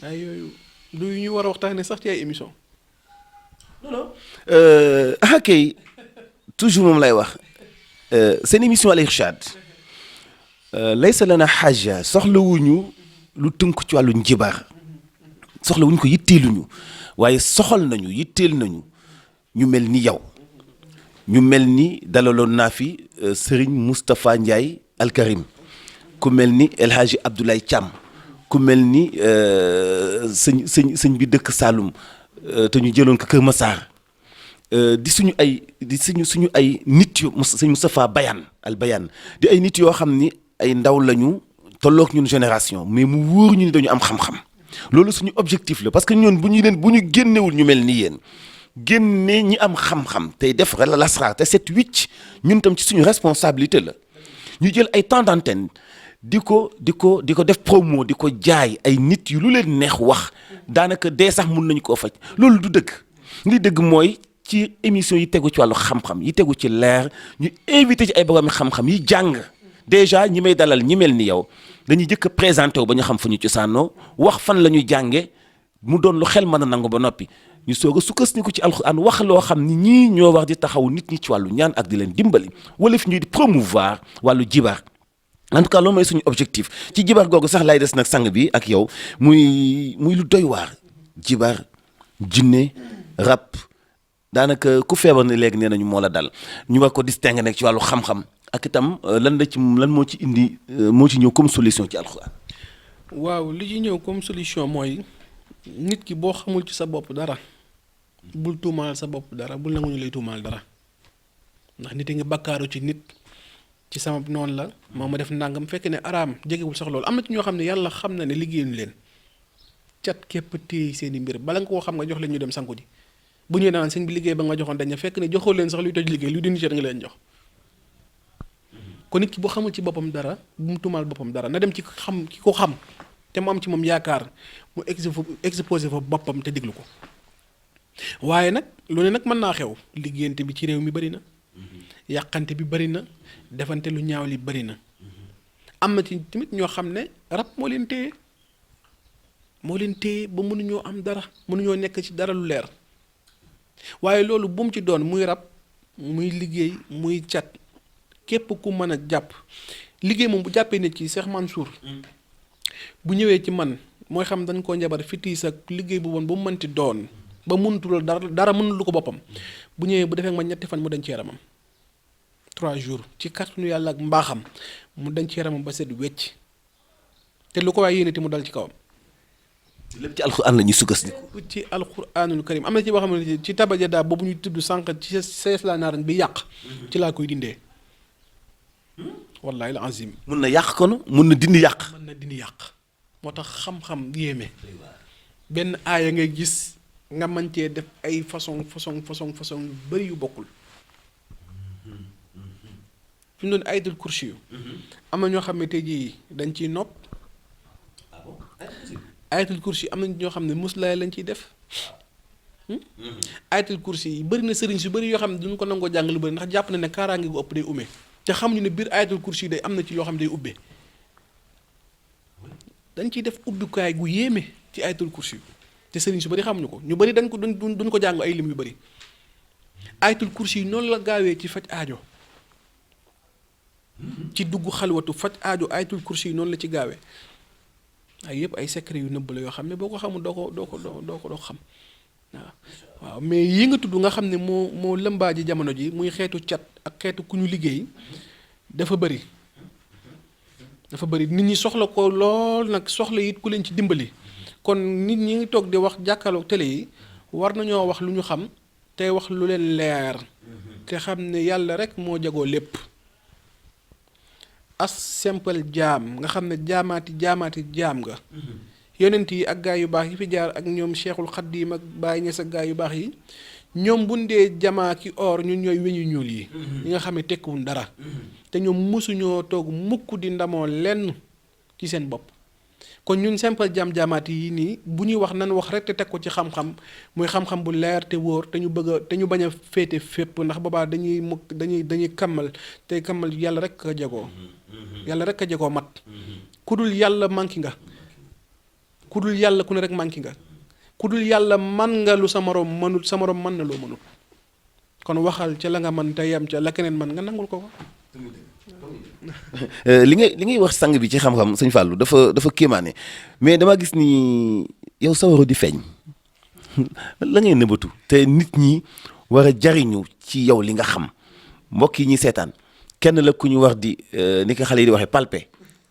ay yooyu du ñu war a waxtaane sax ci ay émission non kay toujours moom lay wax seen émission Al Irshad laysa lana xaaja soxlawuñu lu tënk ci wàllu njibar soxlawuñu ko yitteeluñu waaye soxal nañu yitteel nañu ñu mel ni yow ñu mel ni dalaloon naa fi Serigne Moustapha Ndiaye Al Karim ku mel ni El Hadji Abdoulaye Thiam ku mel ni sëñ bi dëkk Saloum te ñu jëloon ko Kër Massar di suñu ay nit yu sëñ Moustapha Bayane Al Bayane di ay nit yoo xam ni ay ndaw lañu tolloog ñun génération mais mu wóor ñu ni dañu am xam-xam loolu suñu objectif la parce que ñoon bu ñu génnewul ñu mel ni yéen génne ñi am xam-xam tey def lasraar te set wicc ñun tam ci suñu responsabilité la ñu jël ay temps d'antenne di ko def promo di ko jaay ay nit yu lu leen neex wax daanaka dee sax mun nañu koo faj loolu du dëgg li dëgg mooy ci émission yi tegu ci wàllu xam-xam yi tegu ci leer ñu invité ci ay borom xam-xam yi jàng déjà ñi may dalal ñi mel ni yow dañuy jëkk a présenté wu ba ñu xam fu ñu cosaanoo wax fan la ñuy jànge mu doon lu xel mën a nangu ba noppi ñu soog a sukkandiku ci alxuraan wax loo xam ni ñii ñoo war di taxaw nit ñi ci wàllu ñaan ak di leen dimbali wala fi ñuy di promouvoir wàllu jibar en tout cas loolu mooy suñu objectif ci jibar googu sax lay des nag sang bi ak yow muy lu doy waar jibar jinne rab daanaka ku feebar ne léegi nee nañu moo la dal ñu war ko distinguer nag ci wàllu xam-xam ak itam lan moo ci indi moo ci ñëw comme solution ci alxuraan. waaw li ci ñëw comme solution mooy nit ki boo xamul ci sa bopp dara bul tuumaal sa bopp dara bul nangu ñu lay tuumaal dara ndax nit a ngi bakkaaru ci nit ci sama noonu la moo ma def ndàngam fekk ne araam jegewul sax loolu am na ci ñoo xam ne yàlla xam na ne liggéeyuñu leen cat képp téye seen i mbir bala nga koo xam nga jox leen ñu dem sanku ji bu ñëwee naan sëñ bi liggéey ba nga joxoon dañ ne fekk ne joxoo leen sax luy toj liggéey luy dindi ci nga leen jox. kon nit ki bu xamul ci boppam dara bu mu tumaal boppam dara na dem ci xam ki ko xam te mu am ci moom yaakaar mu exposé fa boppam te déglu ko waaye nag lu ne nag mën naa xew liggéeyante bi ci réew mi bari na yàqante bi bari na defante lu ñaaw li bari na am na ci tamit ñoo xam ne rab moo leen téye ba mënuñoo am dara mënuñoo nekk ci dara lu leer waaye loolu bu mu ci doon muy rab muy liggéey muy cat képp ku mën a jàpp liggéey moom bu jàppee nit ki Cheikh Mansour bu ñëwee ci man mooy xam dañ koo njabar fitiis ak liggéey bu bon bu mu mënti doon ba mënutul dara mënul lu ko boppam bu ñëwee bu defee ma ñetti fan mu dañ ci yaramam 3 jours ci kàttanu yàlla ak mbaaxam mu dañ ci yaramam ba set wecc te lu ko waay yéene te mu dal ci kawam. lépp ci alxuraan la ñuy sukkandiku. ci alxuraanul karim am na ci boo xam ne ci tabajadaa boobu ñuy tudd sànq ci sees la naaran bi yàq ci laa koy dindee wallahi al azim mun na yàq kono mun na dindi yàq. mën na dindi yàq moo tax xam-xam yéeme benn aaya ngay gis nga mën cee def ay façon yu bari yu bokkul fi mu doon ayatul kursi yu am na ñoo xam ne tey jii dañ ciy nopp ayatul kursi am na ñoo xam ne muslaay lañ ciy def ayatul kursi yi bëri na sëriñ su bëri yoo xam ne duñu ko nangoo jàng lu bëri ndax jàpp na ne kaaraange gu ëpp day ume te xamuñu ne biir ayatul kursi yi day am na ci yoo xam ne day ubbe dañ ciy def ubbikaay gu yéeme ci ayatul kursi te sëriñ su bëri xamuñu ko ñu bëri dañ ko duñ ko jàng ay lim yu bëri ayatul kursi yi noonu la gaawee ci faj aajo ci dugg xalwatu faj aajo ayatul kursi yi noonu la ci gaawee ay yëpp ay secret yu nëbb la yoo xam ne boo ko xamul doo ko xam waaw mais yi nga tudd nga xam ne moo lëmbaaji jamono ji muy xeetu cat ak xeetu ku ñu liggéey dafa bëri nit ñi soxla ko lool nag soxla it ku leen ci dimbali kon nit ñi ngi toog di wax jàkkaarloog télé yi war nañoo wax lu ñu xam tey wax lu leen leer te xam ne yàlla rek moo jagoo lépp as simple jaam nga xam ne jaamaati jaam nga yonent yi ak gaa yu baax yi fi jaar ak ñoom Cheikhul Xaddiim ak Baay Ñas ak gaa yu baax yi ñoom bu ndee jamaa ki or ñun ñooy weñu ñuul yi ñi nga xam ne tekkiwuñ dara te ñoom mosuñoo toog mukk di ndamoo lenn ci seen bopp kon ñun simple jaamaati yi nii bu ñuy wax nan wax rek te teg ko ci xam-xam muy xam-xam bu leer te wóor te ñu bañ a féete fépp ndax boobaa dañuy kammal te kammal yàlla rek a jagoo mat ku dul yàlla manqué nga ku dul yàlla ku ne rek manqué nga ku dul yàlla man nga lu sa moroom mënul sa moroom mën na loo mënul kon waxal ca la nga mën te yem ca la keneen man nga nangul ko. li ngay wax sang bi ci xam-xam sëñ Fallou dafa kéemaane mais dama gis ni yow sawaro di feeñ la ngay nëbbatu te nit ñi war a jariñu ci yow li nga xam mbokk yi ñuy seetaan kenn la ku ñu war di ni ko xale yi di waxee palper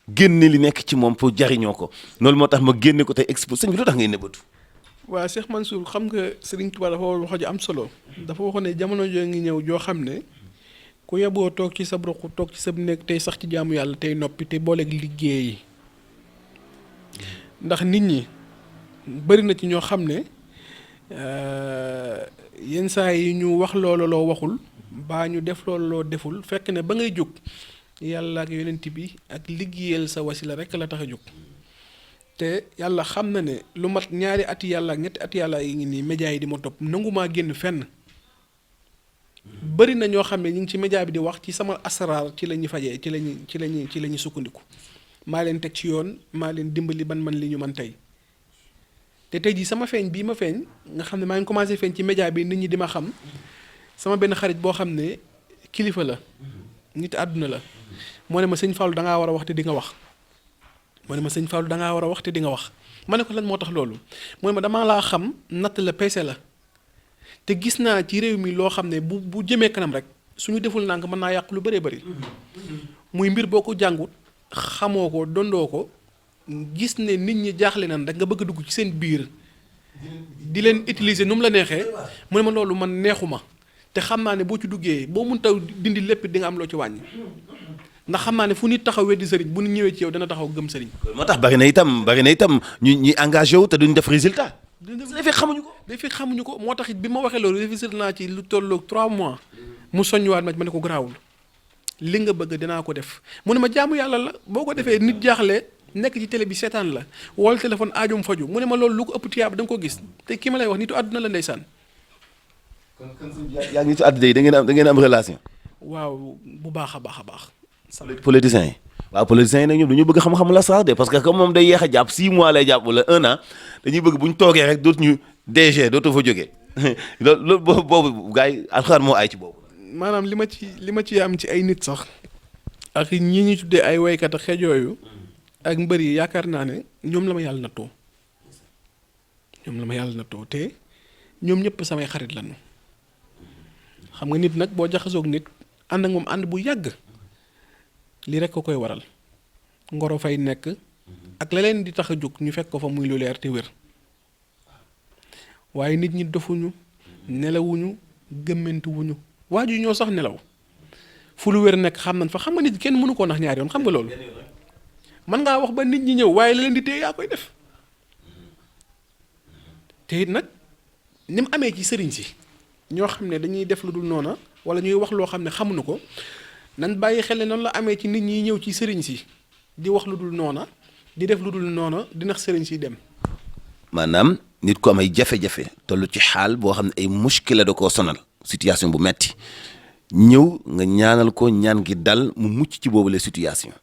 génne li nekk ci moom pour jariñoo ko loolu moo tax ma génne ko tey expo sëñ bi lu tax ngay nëbbatu. waaw Cheikh Mansour xam nga Serigne Touba dafa wax ju am solo dafa waxoon ne jamono joo ngi ñëw joo xam ne ku yeboo toog ci sa ruq toog ci sa nekk tey sax ci jaamu yàlla tey noppi te booleeg liggéey ndax nit ñi bari na ci ñoo xam ne yenn saa yi ñu wax loolu loo waxul baa ñu def loolu loo deful fekk ne ba ngay jóg yàlla ak yonent bi ak liggéeyal sa wasila rek la tax a jóg te yàlla xam na ne lu mat 2 ati yàlla ak 3 ati yàlla yi ngi nii média yi di ma topp nangumaa génn fenn bëri na ñoo xam ne ñu ngi ci média bi di wax ci sama asraar ci la ñuy fajee ci la ñuy sukkandiku maa leen teg ci yoon maa leen dimbali ban man li ñu man tey te tey jii sama feeñ bii ma feeñ nga xam ne maa ngi commencé feeñ ci média bi nit ñi di ma xam sama benn xarit boo xam ne kilifa la nit àdduna la moo ne ma sëñ Fallou dangaa war a wax te di nga wax moo ne ma sëñ Fallou dangaa war a wax te di nga wax ma ne ko lan moo tax loolu mooy ma damaa laa xam natt la peese la te gis naa ci réew mi loo xam ne bu jëmee kanam rek suñu deful nànk mën naa yàq lu bëree bëri muy mbir boo ko jàngut xamoo ko dondoo ko gis ne nit ñi jaaxle nan rek nga bëgg a dugg ci seen biir di leen utiliser nu mu la neexee mu ne ma loolu man neexuma te xam naa ne boo ci duggee boo mun taw dindi lépp di nga am loo ci wàññi ndax xam naa ne fu nit taxaw weddi sëriñ bu ñu ñëwee ci yow dana taxaw gëm sëriñ. moo tax bari na itam ñuy engagé wu te duñ def résultat. su defee xamuñu ko. day fekk xamuñu ko moo tax it bi ma waxee loolu réfléchir naa ci lu tolloog 3 mois mu soññuwaat ma ne ko garaawul li nga bëgg dinaa ko def mu ne ma jaamu yàlla la boo ko defee nit jaaxle nekk ci télé bi seetaan la wala téléphone aajum faju mu ne ma loolu lu ko ëpp tiyaab da nga ko gis te ki ma lay wax nitu àdduna la ndeysaan. kon yaa ngi ci àdduna yi da ngeen am relation. waaw bu baax a baax a baax. politiciens yi. waaw politiciens yi nag ñoom dañu bëgg xam-xam la sax de parce que comme moom day yéex a jàpp 6 mois lay jàpp wala 1 an dañuy bëgg bu ñu toogee rek dootuñu DG dootu fa jógee loolu boobu gars yi alxuraan moo ay ci boobu. maanaam li ma ci am ci ay nit sax ak ñi ñu tuddee ay waykat ak xeej yooyu ak mbër yi yaakaar naa ne ñoom la ma yàlla nattoo te ñoom ñëpp samay xarit lañu xam nga nit nag boo jaxasoog nit ànd ak moom ànd bu yàgg lii rek ko koy waral ngoro fay nekk ak la leen di tax a jóg ñu fekk ko fa muy lu leer te wér waaye nit ñi dofuñu nelawuñu gëmmentuwuñu waaju ñoo sax nelaw fu lu wér nekk xam nañ fa xam nga nit kenn mënu koo nax ñaari yoon xam nga loolu mën ngaa wax ba nit ñi ñëw waaye la leen di téye yaa koy def te it nag ni mu amee ci sëriñ si ñoo xam ne dañuy def lu dul noona wala ñuy wax loo xam ne xamuñu ko nan bàyyi xel ne noonu la amee ci nit ñi ñëw ci sëriñ si di wax lu dul noona di def lu dul noona di nax sëriñ si dem. maanaam nit ku am ay jafe-jafe toll ci xaal boo xam ne ay muskila da koo sonal situation bu metti ñëw nga ñaanal ko ñaan gi dal mu mucc ci boobu la situation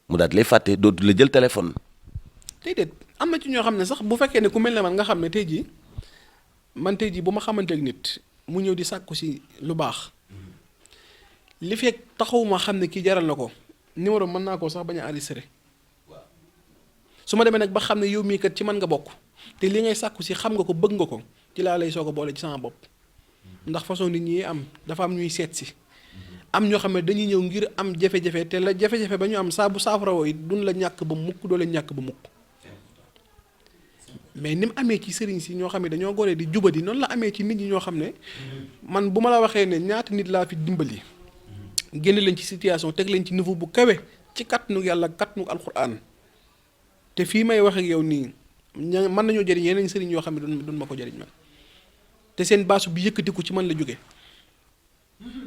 mu daal lay fàtte dootu la jël téléphone. déedéet am na ci ñoo xam ne sax bu fekkee ne ku mel ne man nga xam ne tey jii bu ma xamante ak nit mu ñëw di sàkku si lu baax li fekk taxawuma xam ne kii jaral na ko numéro mën naa koo sax bañ a enregistré su ma demee nag ba xam ne yow mii kat ci man nga bokk te li ngay sàkku si xam nga ko bëgg nga ko ci laa lay soog a boole ci sama bopp ndax façon nit ñi am dafa am ñuy seet si am ñoo xam ne dañuy ñëw ngir am jafe-jafe te la jafe-jafe ba ñu am saa bu saafara woo it duñ la ñàkk ba mukk doo la ñàkk ba mukk mais ni mu amee ci sëriñ si ñoo xam ne dañoo goree di jubadi noonu la amee ci nit ñi ñoo xam ne man bu ma la waxee ne ñaata nit laa fi dimbali génn leen ci situation teg leen ci niveau bu kawe ci kattanu yàlla kattanu alxuraan te fii may wax ak yow nii mën nañoo jëriñ yeneen sëriñ yoo xam ne duñ ma ko jëriñ man te seen baasu bi yëkkatiku ci man la jóge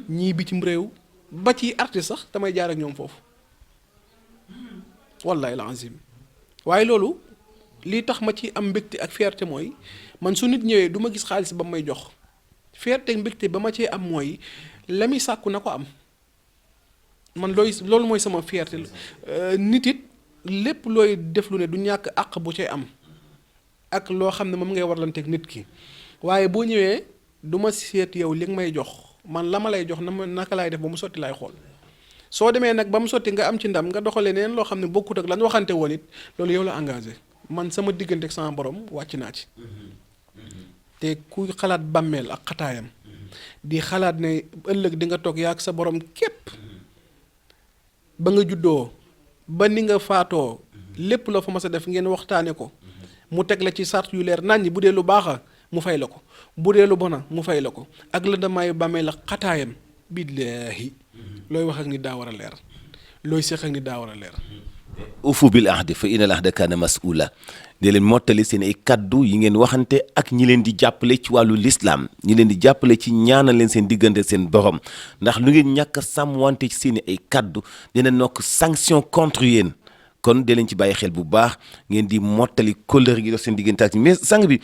ñii bitim réew ba ci artiste sax damay jaar ak ñoom foofu wallahi lazim waaye loolu lii tax ma ci am mbégte ak fierté mooy man su nit ñëwee du ma gis xaalis ba may jox fierté ak mbégte ba ma cee am mooy la muy sàkku na ko am man loolu mooy sama fierté nit it lépp looy def lu ne du ñàkk àq bu cay am ak loo xam ne moom ngay warlanteeg nit ki waaye boo ñëwee du ma seet yow li nga may jox man la ma lay jox naka laay def ba mu sotti laay xool soo demee nag ba mu sotti nga am ci ndam nga doxalee neen loo xam ne bokkut ak lan waxante woon it loolu yow la engagé man sama diggante ak sama borom wàcc naa ci te kuy xalaat bàmmeel ak xataayam di xalaat ne ëllëg di nga toog yaa ak sa borom képp ba nga juddoo ba ni nga faatoo lépp la fa mas a def ngeen waxtaane ko mu teg la ci sart yu leer naññi bu dee lu baaxa mu fay la ko bu dee lu bona mu fay la ko ak la damaayu bàmmeel ak xataayam billaahi looy wax ak nit daa war a leer looy séq ak nit daa war a leer. ufu bil ahdi fa inal ahda kaana mas'uula di leen mottali seen ay kaddu yi ngeen waxante ak ñi leen di jàppale ci wàllu lislaam ñi leen di jàppale ci ñaanal leen seen diggante seen borom ndax lu ngeen ñàkk a sàmmwante ci seen ay kaddu dina nokk sanction contre yéen kon di leen ci bàyyi xel bu baax ngeen di mottali kóllëre gi dox seen diggante ak mais sang bi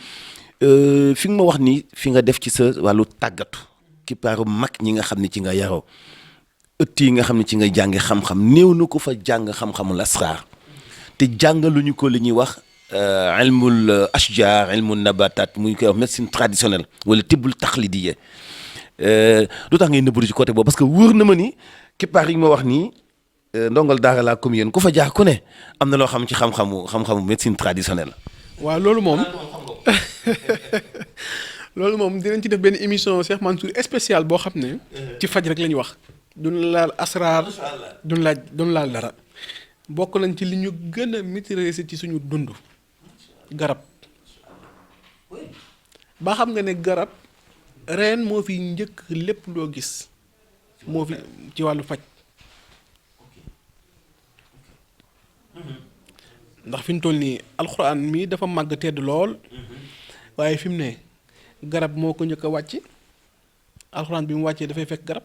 fi nga ma wax ni fi nga def ci sa wàllu tàggatu kippaaru mag ñi nga xam ne ci nga yaroo ëtt yi nga xam ne ci nga jànge xam-xam néew na ko fa jàng xam-xamul asraar te jàngaluñu ko li ñuy wax ilmul ashjar ilmul nabatat muy koy wax médecine traditionnelle wala tibbul taxlidiya lu tax ngay nëbbatu ci côté boobu parce que wóor na ma ni kippaar yi ma wax nii ndongal daara laa comme yéen ku fa jaar ku ne am na loo xam ci xam-xamu médecine traditionnelle. waaw loolu moom dinañ ci def benn émission Cheikh Mansour spéciale boo xam ne ci faj rek la ñuy wax duñ laal asraar duñ laal dara bokk nañ ci li ñu gën a maîtriser ci suñu dund garab ba xam nga ne garab reen moo fi njëkk lépp loo gis moo fi ci wàllu faj ndax fi mu toll nii alxuraan mii dafa màgg tedd lool waaye fi mu ne garab moo ko njëkk a wàcc alxuraan bi mu wàccee dafay fekk garab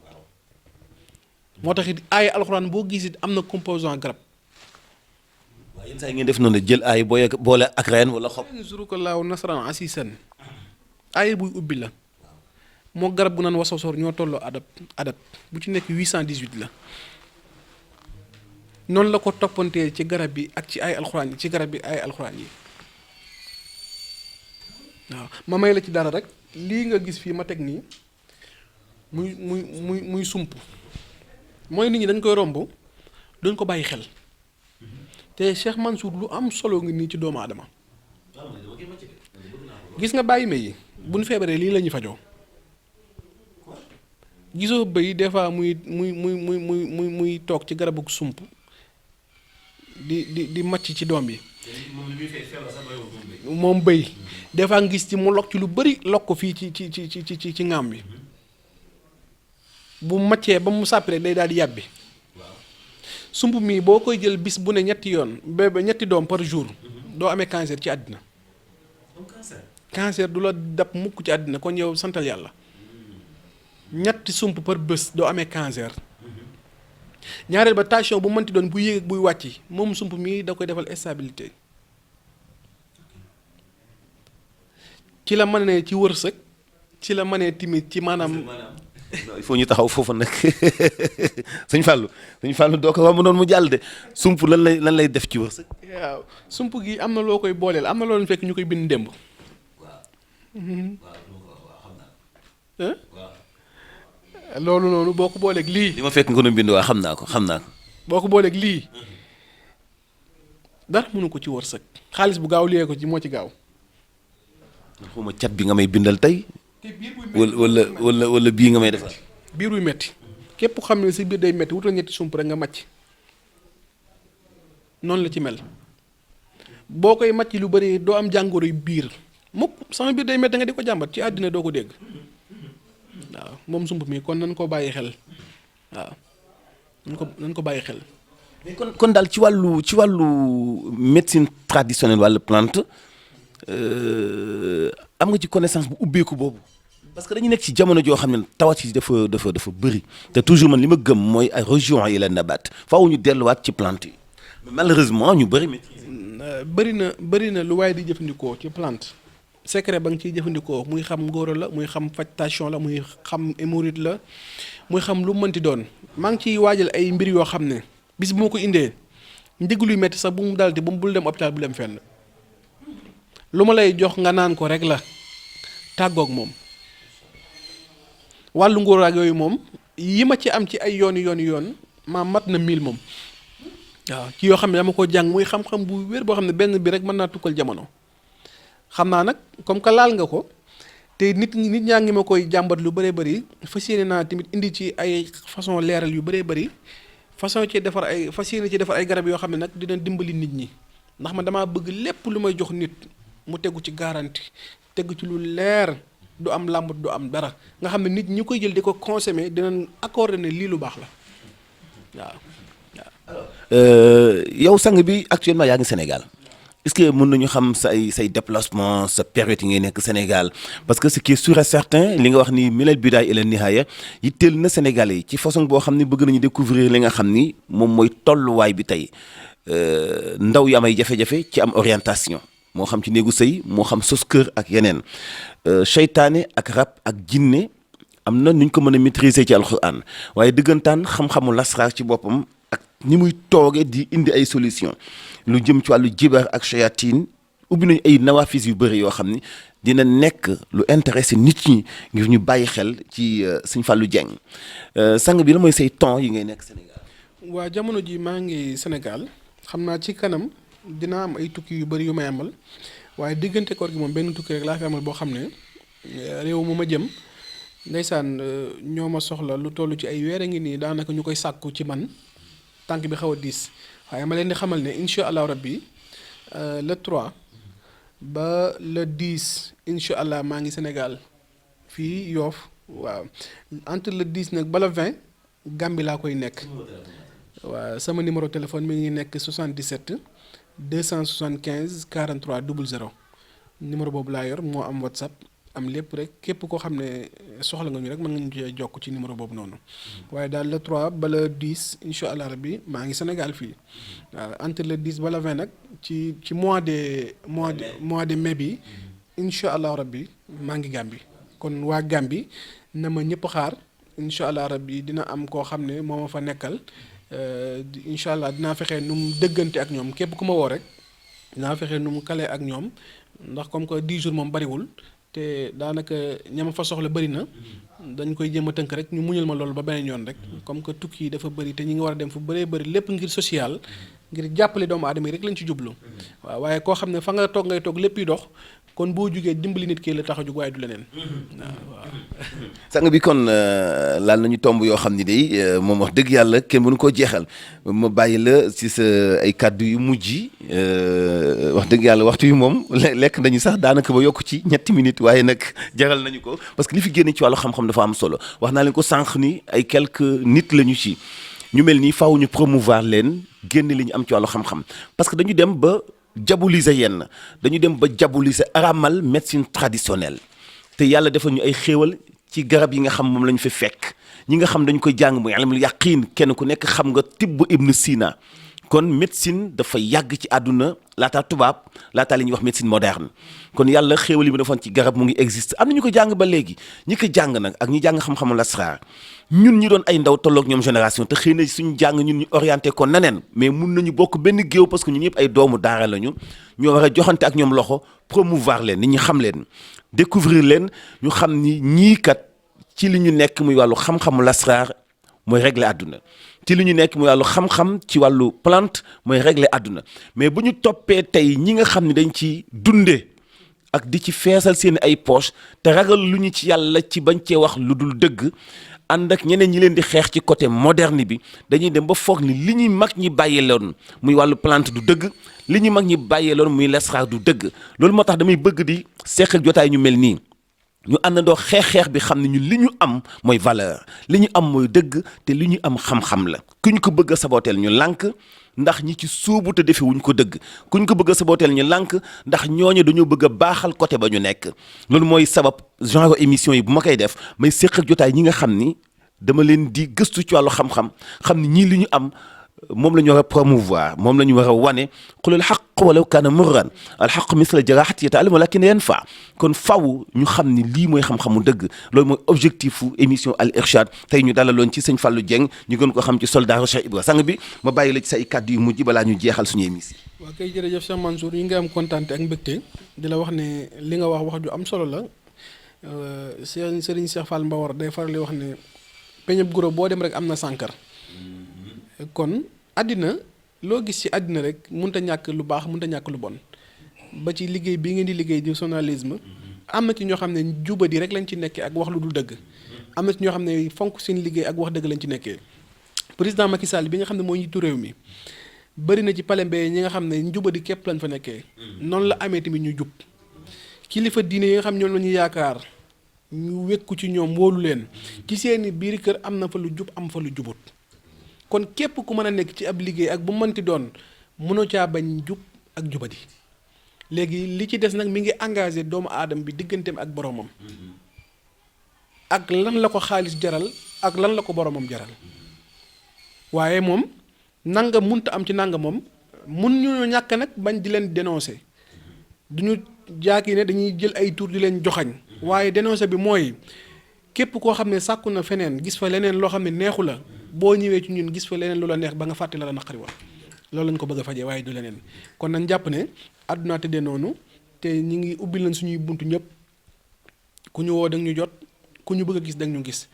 moo tax it aaya alxuraan boo gis it am na composant garab. waaye yenn saa yi ngeen def noonu jël aay boole ak reen wala xob. yansurukallaahu nasran asiisan aaya buy ubbi la moo garab gu naan wasosoor ñoo tolloo adat bu ci nekk 818 la noonu la ko toppantee ci garab bi ak ci ay alxuraan yi ci garab bi ay alxuraan yi waaw ma may la ci dara rek lii nga gis fii ma teg nii muy sump mooy nit ñi dañ koy romb duñ ko bàyyi xel te Cheikh Mansour lu am solo ngi nii ci doomu aadama gis nga bàyyi ma yi bu ñu feebaree lii la ñuy fajoo gisoo bëy des fois muy toog ci garabu sump di màcc ci doom bi moom bëy des fois nga gis ci mu lokk ci lu bari lokk ko fii ci ŋaam bi bu màccee ba mu sàppi rek day daal di yàbbi sump mii boo koy jël bis bu ne ñetti yoon ba ñetti doom par jour doo amee cancer ci àddina cancer du la dab mukk ci àddina kon yow santal yàlla ñetti sump par bés doo amee cancer ñaareel ba tension bu mënti doon bu yéeg buy wàcc moom sump mii da koy defal stabilité ci la mën ne ci wërsëg ci la mënee timit ci maanaam il faut ñu taxaw foofu nag sëñ Fallou doo ko wax mu noonu mu jàll de sump lan lay def ci wërsëg. waaw sump gi am na loo koy booleel am na loo leen fekk ñu koy bind démb. loolu noonu boo ko booleeg lii. li ma fekk nga doon bind waa xam naa ko. boo ko booleeg lii dara mënu ko ci wërsëg xaalis bu gaaw liyee ko ci moo ci gaaw. xawma cat bi nga may bindal tey. wala bii nga may defal. biir buy metti képp xam ne si biir day metti wutal ñetti sump rek nga màcc noonu la ci mel boo koy màcc lu bari doo am jàngoro yu biir mukk sama biir day metti nga di ko jàmbat ci àddina doo ko dégg waaw moom sump mi kon nañ ko bàyyi xel waaw nañ ko bàyyi xel. mais kon daal ci wàllu médecine traditionnelle wàllu plante am nga ci connaissance bu ubbeeku boobu. parce que dañu nekk ci jamono joo xam ne tawat yi dafa bëri te toujours man li ma gëm mooy ay région yi la nabat faaw ñu delluwaat ci plante yi mais malheureusement ñu bëri maîtriser. bëri na lu waaye di jëfandikoo ci plante secret ba nga ciy jëfandikoo muy xam ngóora la muy xam fajtation la muy xam hémorroïde la muy xam lu mënti doon maa ngi ciy waajal ay mbir yoo xam ne bis bu ma ko indee ndigg luy metti sax bu mu daldi bu mu bul dem hôpital bu dem fenn lu ma lay jox nga naan ko rek la tàggoog moom. wàllu nguur ak yooyu moom yi ma ci am ci ay yoon maa mat na 1000 moom waaw ci yoo xam ne dama ko jàng muy xam-xam bu wér boo xam ne benn bi rek mën naa tukkal jamono xam naa nag comme que laal nga ko te nit ñaa ngi ma koy jàmbat lu bëree bëri fas yéene naa tamit indi ci ay façon leeral yu bëree bëri fas yéene ci defar ay garab yoo xam ne nag dina dimbali nit ñi ndax man damaa bëgg lépp lu may jox nit mu tegu ci garantie tegu ci lu leer. du am làmb du am dara nga xam ne nit ñi koy jël di ko consommer dinañ accordé ne lii lu baax la waaw. yow sang bi actuellement yaa ngi Sénégal est-ce que mën nañu xam say déplacement sa période yi ngay nekk Sénégal parce que ce qui est sûr et certain li nga wax ni minal bidaaya ila nihaaya yitteel na Sénégalais yi ci façon boo xam ni bëgg nañu découvrir li nga xam ni moom mooy tolluwaay bi tey ndaw yi am ay jafe-jafe ci am orientation. moo xam ci néegu sëy moo xam sos kër ak yeneen seytaane ak rab ak jinne am na nuñ ko mën a maîtriser ci alxuraan waaye dëggantaan xam-xamu lasraar ci boppam ak ni muy tooge di indi ay solution lu jëm ci wàllu jibar ak shayatin ubbi nañu ay nawafis yu bëri yoo xam ni dina nekk lu intéressé nit ñi ngir ñu bàyyi xel ci Sëñ Fallou Dieng sang bi la mooy say temps yi ngay nekk Sénégal. waa jamono ji maa ngi Sénégal xam naa ci kanam. dina am ay tukki yu bari yu may amal waaye diggante koor gi moom benn tukki rek laa fi amal boo xam ne réew mu ma jëm ndeysaan ñoo ma soxla lu toll ci ay weer a ngi nii daanaka ñu koy sàkku ci man tànk bi xaw a diis waaye ma leen di xamal ne incha allah rabbi le 3 ba le 10 incha allah maa ngi Sénégal fii Yoff waaw entre le 10 nag ba le 20 Gambie laa koy nekk waaw sama numéro téléphone mi ngi nekk 77. 275 43 00 numéro boobu laa yor moo am WhatsApp am lépp rek képp koo xam ne soxla nga ñu rek mën nga ñu cee jokk ci numéro boobu noonu waaye daal le 3 ba le 10 incha allah rabbi maa ngi Sénégal fii waaw entre le 10 ba le 20 nag ci mois de mai bi incha allah rabbi maa ngi Gambie kon waa Gambie na ma ñëpp xaar incha allah rabbi dina am koo xam ne moo ma fa nekkal incha allah dinaa fexe nu mu dëggante ak ñoom képp ku ma woo rek dinaa fexe nu mu kale ak ñoom ndax comme que 10 jours moom bariwul te daanaka ñama fa soxla bëri na dañ koy jéem a tënk rek ñu muñal ma loolu ba beneen yoon rek comme que tukki yi dafa bëri te ñi ngi war a dem fu bëree bëri lépp ngir social ngir jàppale doomu aadama yi rek lañ ci jublu waaw waaye koo xam ne fa nga toog ngay toog lépp yi dox kon boo jugee dimbali nit ki la tax a jug waaye du leneen waaw. sang bi kon laal nañu tomb yoo xam ni day moom wax dëgg yàlla kenn mënu koo jeexal ma bàyyi la ci sa ay kàddu yu mujj wax dëgg yàlla waxtu yu moom lekk nañu sax daanaka ba yokk ci ñetti minutes waaye nag jaral nañu ko parce que li fi génne ci wàllu xam-xam dafa am solo wax naa leen ko sànq ni ay quelques nit lañu ci ñu mel nii faaw ñu promouvoir leen génne li ñu am ci wàllu xam-xam parce que dañu dem ba diaboliser yenn dañu dem ba diaboliser aramal médecine traditionnelle te yàlla defal ñu ay xéewal ci garab yi nga xam moom la ñu fi fekk ñi nga xam dañu koy jàng muy alamul yaqiin kenn ku nekk xam nga tibb Ibn Sina kon médecine dafa yàgg ci àdduna laataa tubaab laataa li ñuy wax médecine moderne kon yàlla xéewal yi mu defoon ci garab mu ngi existe am na ñu ko jàng ba léegi ñi ko jàng nag ak ñi jàng xam-xamu lasraar ñun ñi doon ay ndaw tolloog ñoom génération te xëy na suñu jàng ñun ñu orienté ko neneen mais mun nañu bokk benn géew parce que ñun ñëpp ay doomu daara lañu ñoo war a joxante ak ñoom loxo promouvoir leen nit ñi xam leen découvrir leen ñu xam ni ñii kat ci li ñu nekk muy wàllu xam-xamu lasraar mooy régler àdduna ci li ñu nekk muy wàllu xam-xam ci wàllu plante mooy régler àdduna mais bu ñu toppee tey ñi nga xam ne dañ ci dunde ak di ci feesal seen ay poche te ragal lu ñu ci yàlla ci bañ cee wax lu dul dëgg ànd ak ñeneen ñi leen di xeex ci côté moderne bi dañuy dem ba foog ni li ñuy mag ñi bàyyeeloon muy wàllu plante du dëgg li ñuy mag ñi bàyyeeloon muy lasraar du dëgg loolu moo tax damay bëgg di seq ak jotaay ñu mel nii ñu àndandoo xeex bi xam ne ñun li ñu am mooy valeur li ñu am mooy dëgg te li ñu am xam-xam la ku ñu ko bëgg a sabooteel ñu lànk ndax ñi ci suubu te defe wuñ ko dëgg ku ñu ko bëgg a sabooteel ñu lànk ndax ñooñu dañoo bëgg a baaxal côté ba ñu nekk loolu mooy sabab genre émission yi bu ma koy def may séq ak jotaay ñi nga xam ni dama leen di gëstu ci wàllu xam-xam xam ni ñii li ñu am moom la ñu war a promouvoir moom la ñu war a wane qulil haqq walaw kaana murran al haqq misla jarahati yata'allamu lakin yanfa kon faw ñu xam ni lii mooy xam-xamu dëgg loolu mooy objectif fu émission Al Irshad tey ñu dalaloon ci sëñ Fallou Dieng ñu gën ko xam ci soldaaru Cheikh Ibra sang bi ma bàyyi la ci say kàddu yu mujj balaa ñu jeexal suñu émission. waaw kay jërëjëf Cheikh Mansour yi nga am kontaan ak mbégte di la wax ne li nga wax ju am solo la Serigne Cheikh Fall Mbawar day faral di wax ne peñeb guro boo dem rek am na sànkar kon àddina loo gis ci àddina rek mënut a ñàkk lu baax mënut a ñàkk lu bon ba ci liggéey bii ngeen di liggéey di journalisme am na ci ñoo xam ne jubadi rek lañ ci nekkee ak wax lu dul dëgg am na ci ñoo xam ne fonk seen liggéey ak wax dëgg lañ ci nekkee président Macky Sall bi nga xam ne moo njiitu réew mi bëri na ci palembe ñi nga xam ne njubadi képp lañ fa nekkee noonu la amee tamit ñu jub kilifa diine yi nga xam ñoom la ñu yaakaar ñu wekku ci ñoom wóolu leen ci seeni biir kër am na fa lu jub am fa lu jubut kon képp ku mën a nekk ci ab liggéey ak bu mënti doon mënoo caa bañ jub ak jubadi léegi li ci des nag mi ngi engagé doomu aadama bi digganteem ak boromam ak lan la ko xaalis jaral ak lan la ko boromam jaral waaye moom nanga munta am ci nanga moom mun ñu ñàkk nag bañ di leen dénoncer duñu jaaki ne dañuy jël ay tur di leen joxañ waaye dénoncer bi mooy képp koo xam ne sàkku na feneen gis fa leneen loo xam ne neexu la boo ñëwee ci ñun gis fa leneen lu la neex ba nga fàtte la naqari wa loolu lañ ko bëgg a fajee waaye du leneen kon nañ jàpp ne àdduna tëddee noonu te ñi ngi ubbil nañ suñuy buntu ñëpp ku ñu woo da ñu jot ku ñu bëgg a gis da ñu gis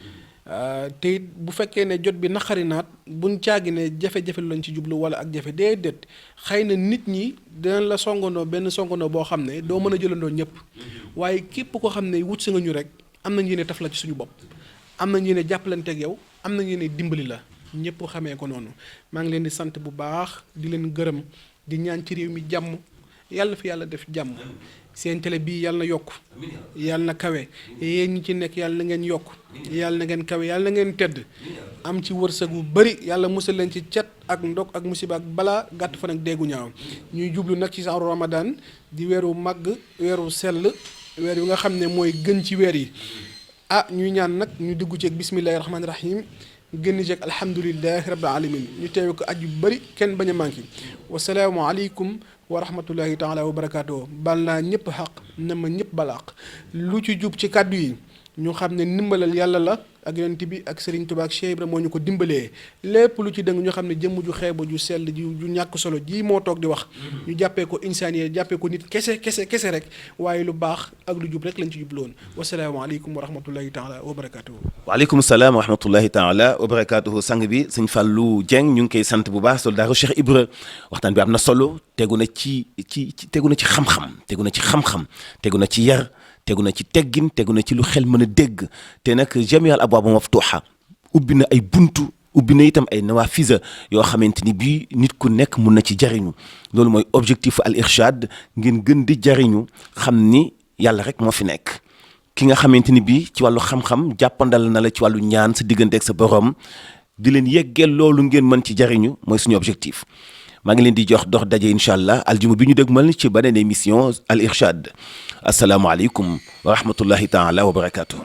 te it bu fekkee ne jot bi naqari naat buñ caagi ne jafe-jafe lu lañ ci jublu wala ak jafe déedéet xëy na nit ñi dinañ la songandoo benn songandoo boo xam ne doo mën a jëlandoo ñëpp waaye képp koo xam ne wut si nga ñu rek am nañ yéene taf la ci suñu bopp am nañ yéene jàppalanteeg yow am nañ yéene dimbali la ñëpp xamee ko noonu maa ngi leen di sant bu baax di leen gërëm di ñaan ci réew mi jàmm yàlla fi yàlla def jàmm seen télé bii yàlla na yokk yàlla na kawe yéen ñi ci nekk yàlla na ngeen yokk yàlla na ngeen kawe yàlla na ngeen tedd am ci wërsëg bu bëri yàlla musal leen ci cet ak ndog ak musiba ak balaa gàtt fan ak déggu ñaaw ñuy jublu nag ci saaru Ramadan di weeru màgg weeru sell weer wi nga xam ne mooy gën ci weer yi ñuy ñaan nag ñu dugg ci ak bismillahi rahmaani rahim génn ci ak alhamdulilahi rabbil alamin ñu teewe ko at yu bëri kenn bañ a manqué wasalaamu aleykum wa rahmatullahi taala wa barakaatu bal naa ñëpp xaq na ma ñëpp balaq lu ci jub ci kàddu yi ñu xam ne ndimbalal yàlla la ak yonent bi ak Serigne Touba ak Cheikh Ibra moo ñu ko dimbalee lépp lu ci dëng ñu xam ne jëmm ju xeebu ju sell ju ñàkk solo ji moo toog di wax ñu jàppee ko insaaniye jàppee ko nit kese rek waaye lu baax ak lu jub rek lañ ci jubloon wasalaamaaleykum wa rahmatullahi taala wa barakatuhu waaleykum salaam wa rahmatullahi taala wa barakatuhu sang bi sëñ Fallou Dieng ñu ngi koy sant bu baax soldaaru Cheikh Ibra waxtaan bi am na solo tegu na ci xam-xam tegu na ci xam-xam tegu na ci yar tegu na ci teggin tegu na ci lu xel mën a dégg te nag jamial abwaab maftuha ubbi na ay buntu ubbi na itam ay nawafisa yoo xamante ni bii nit ku nekk mun na ci jariñu loolu mooy objectif al irshad ngeen gën di jariñu xam ni yàlla rek moo fi nekk ki nga xamante ni bii ci wàllu xam-xam jàppandal na la ci wàllu ñaan sa diggante ak sa borom di leen yeggeel loolu ngeen mën ci jariñu mooy suñu objectif maa ngi leen di jox dox daje incha allah aljuma bi ñu dégmal ci beneen émission al irshad asalaamualeykum wa rahmatullahi taala wa barakatuh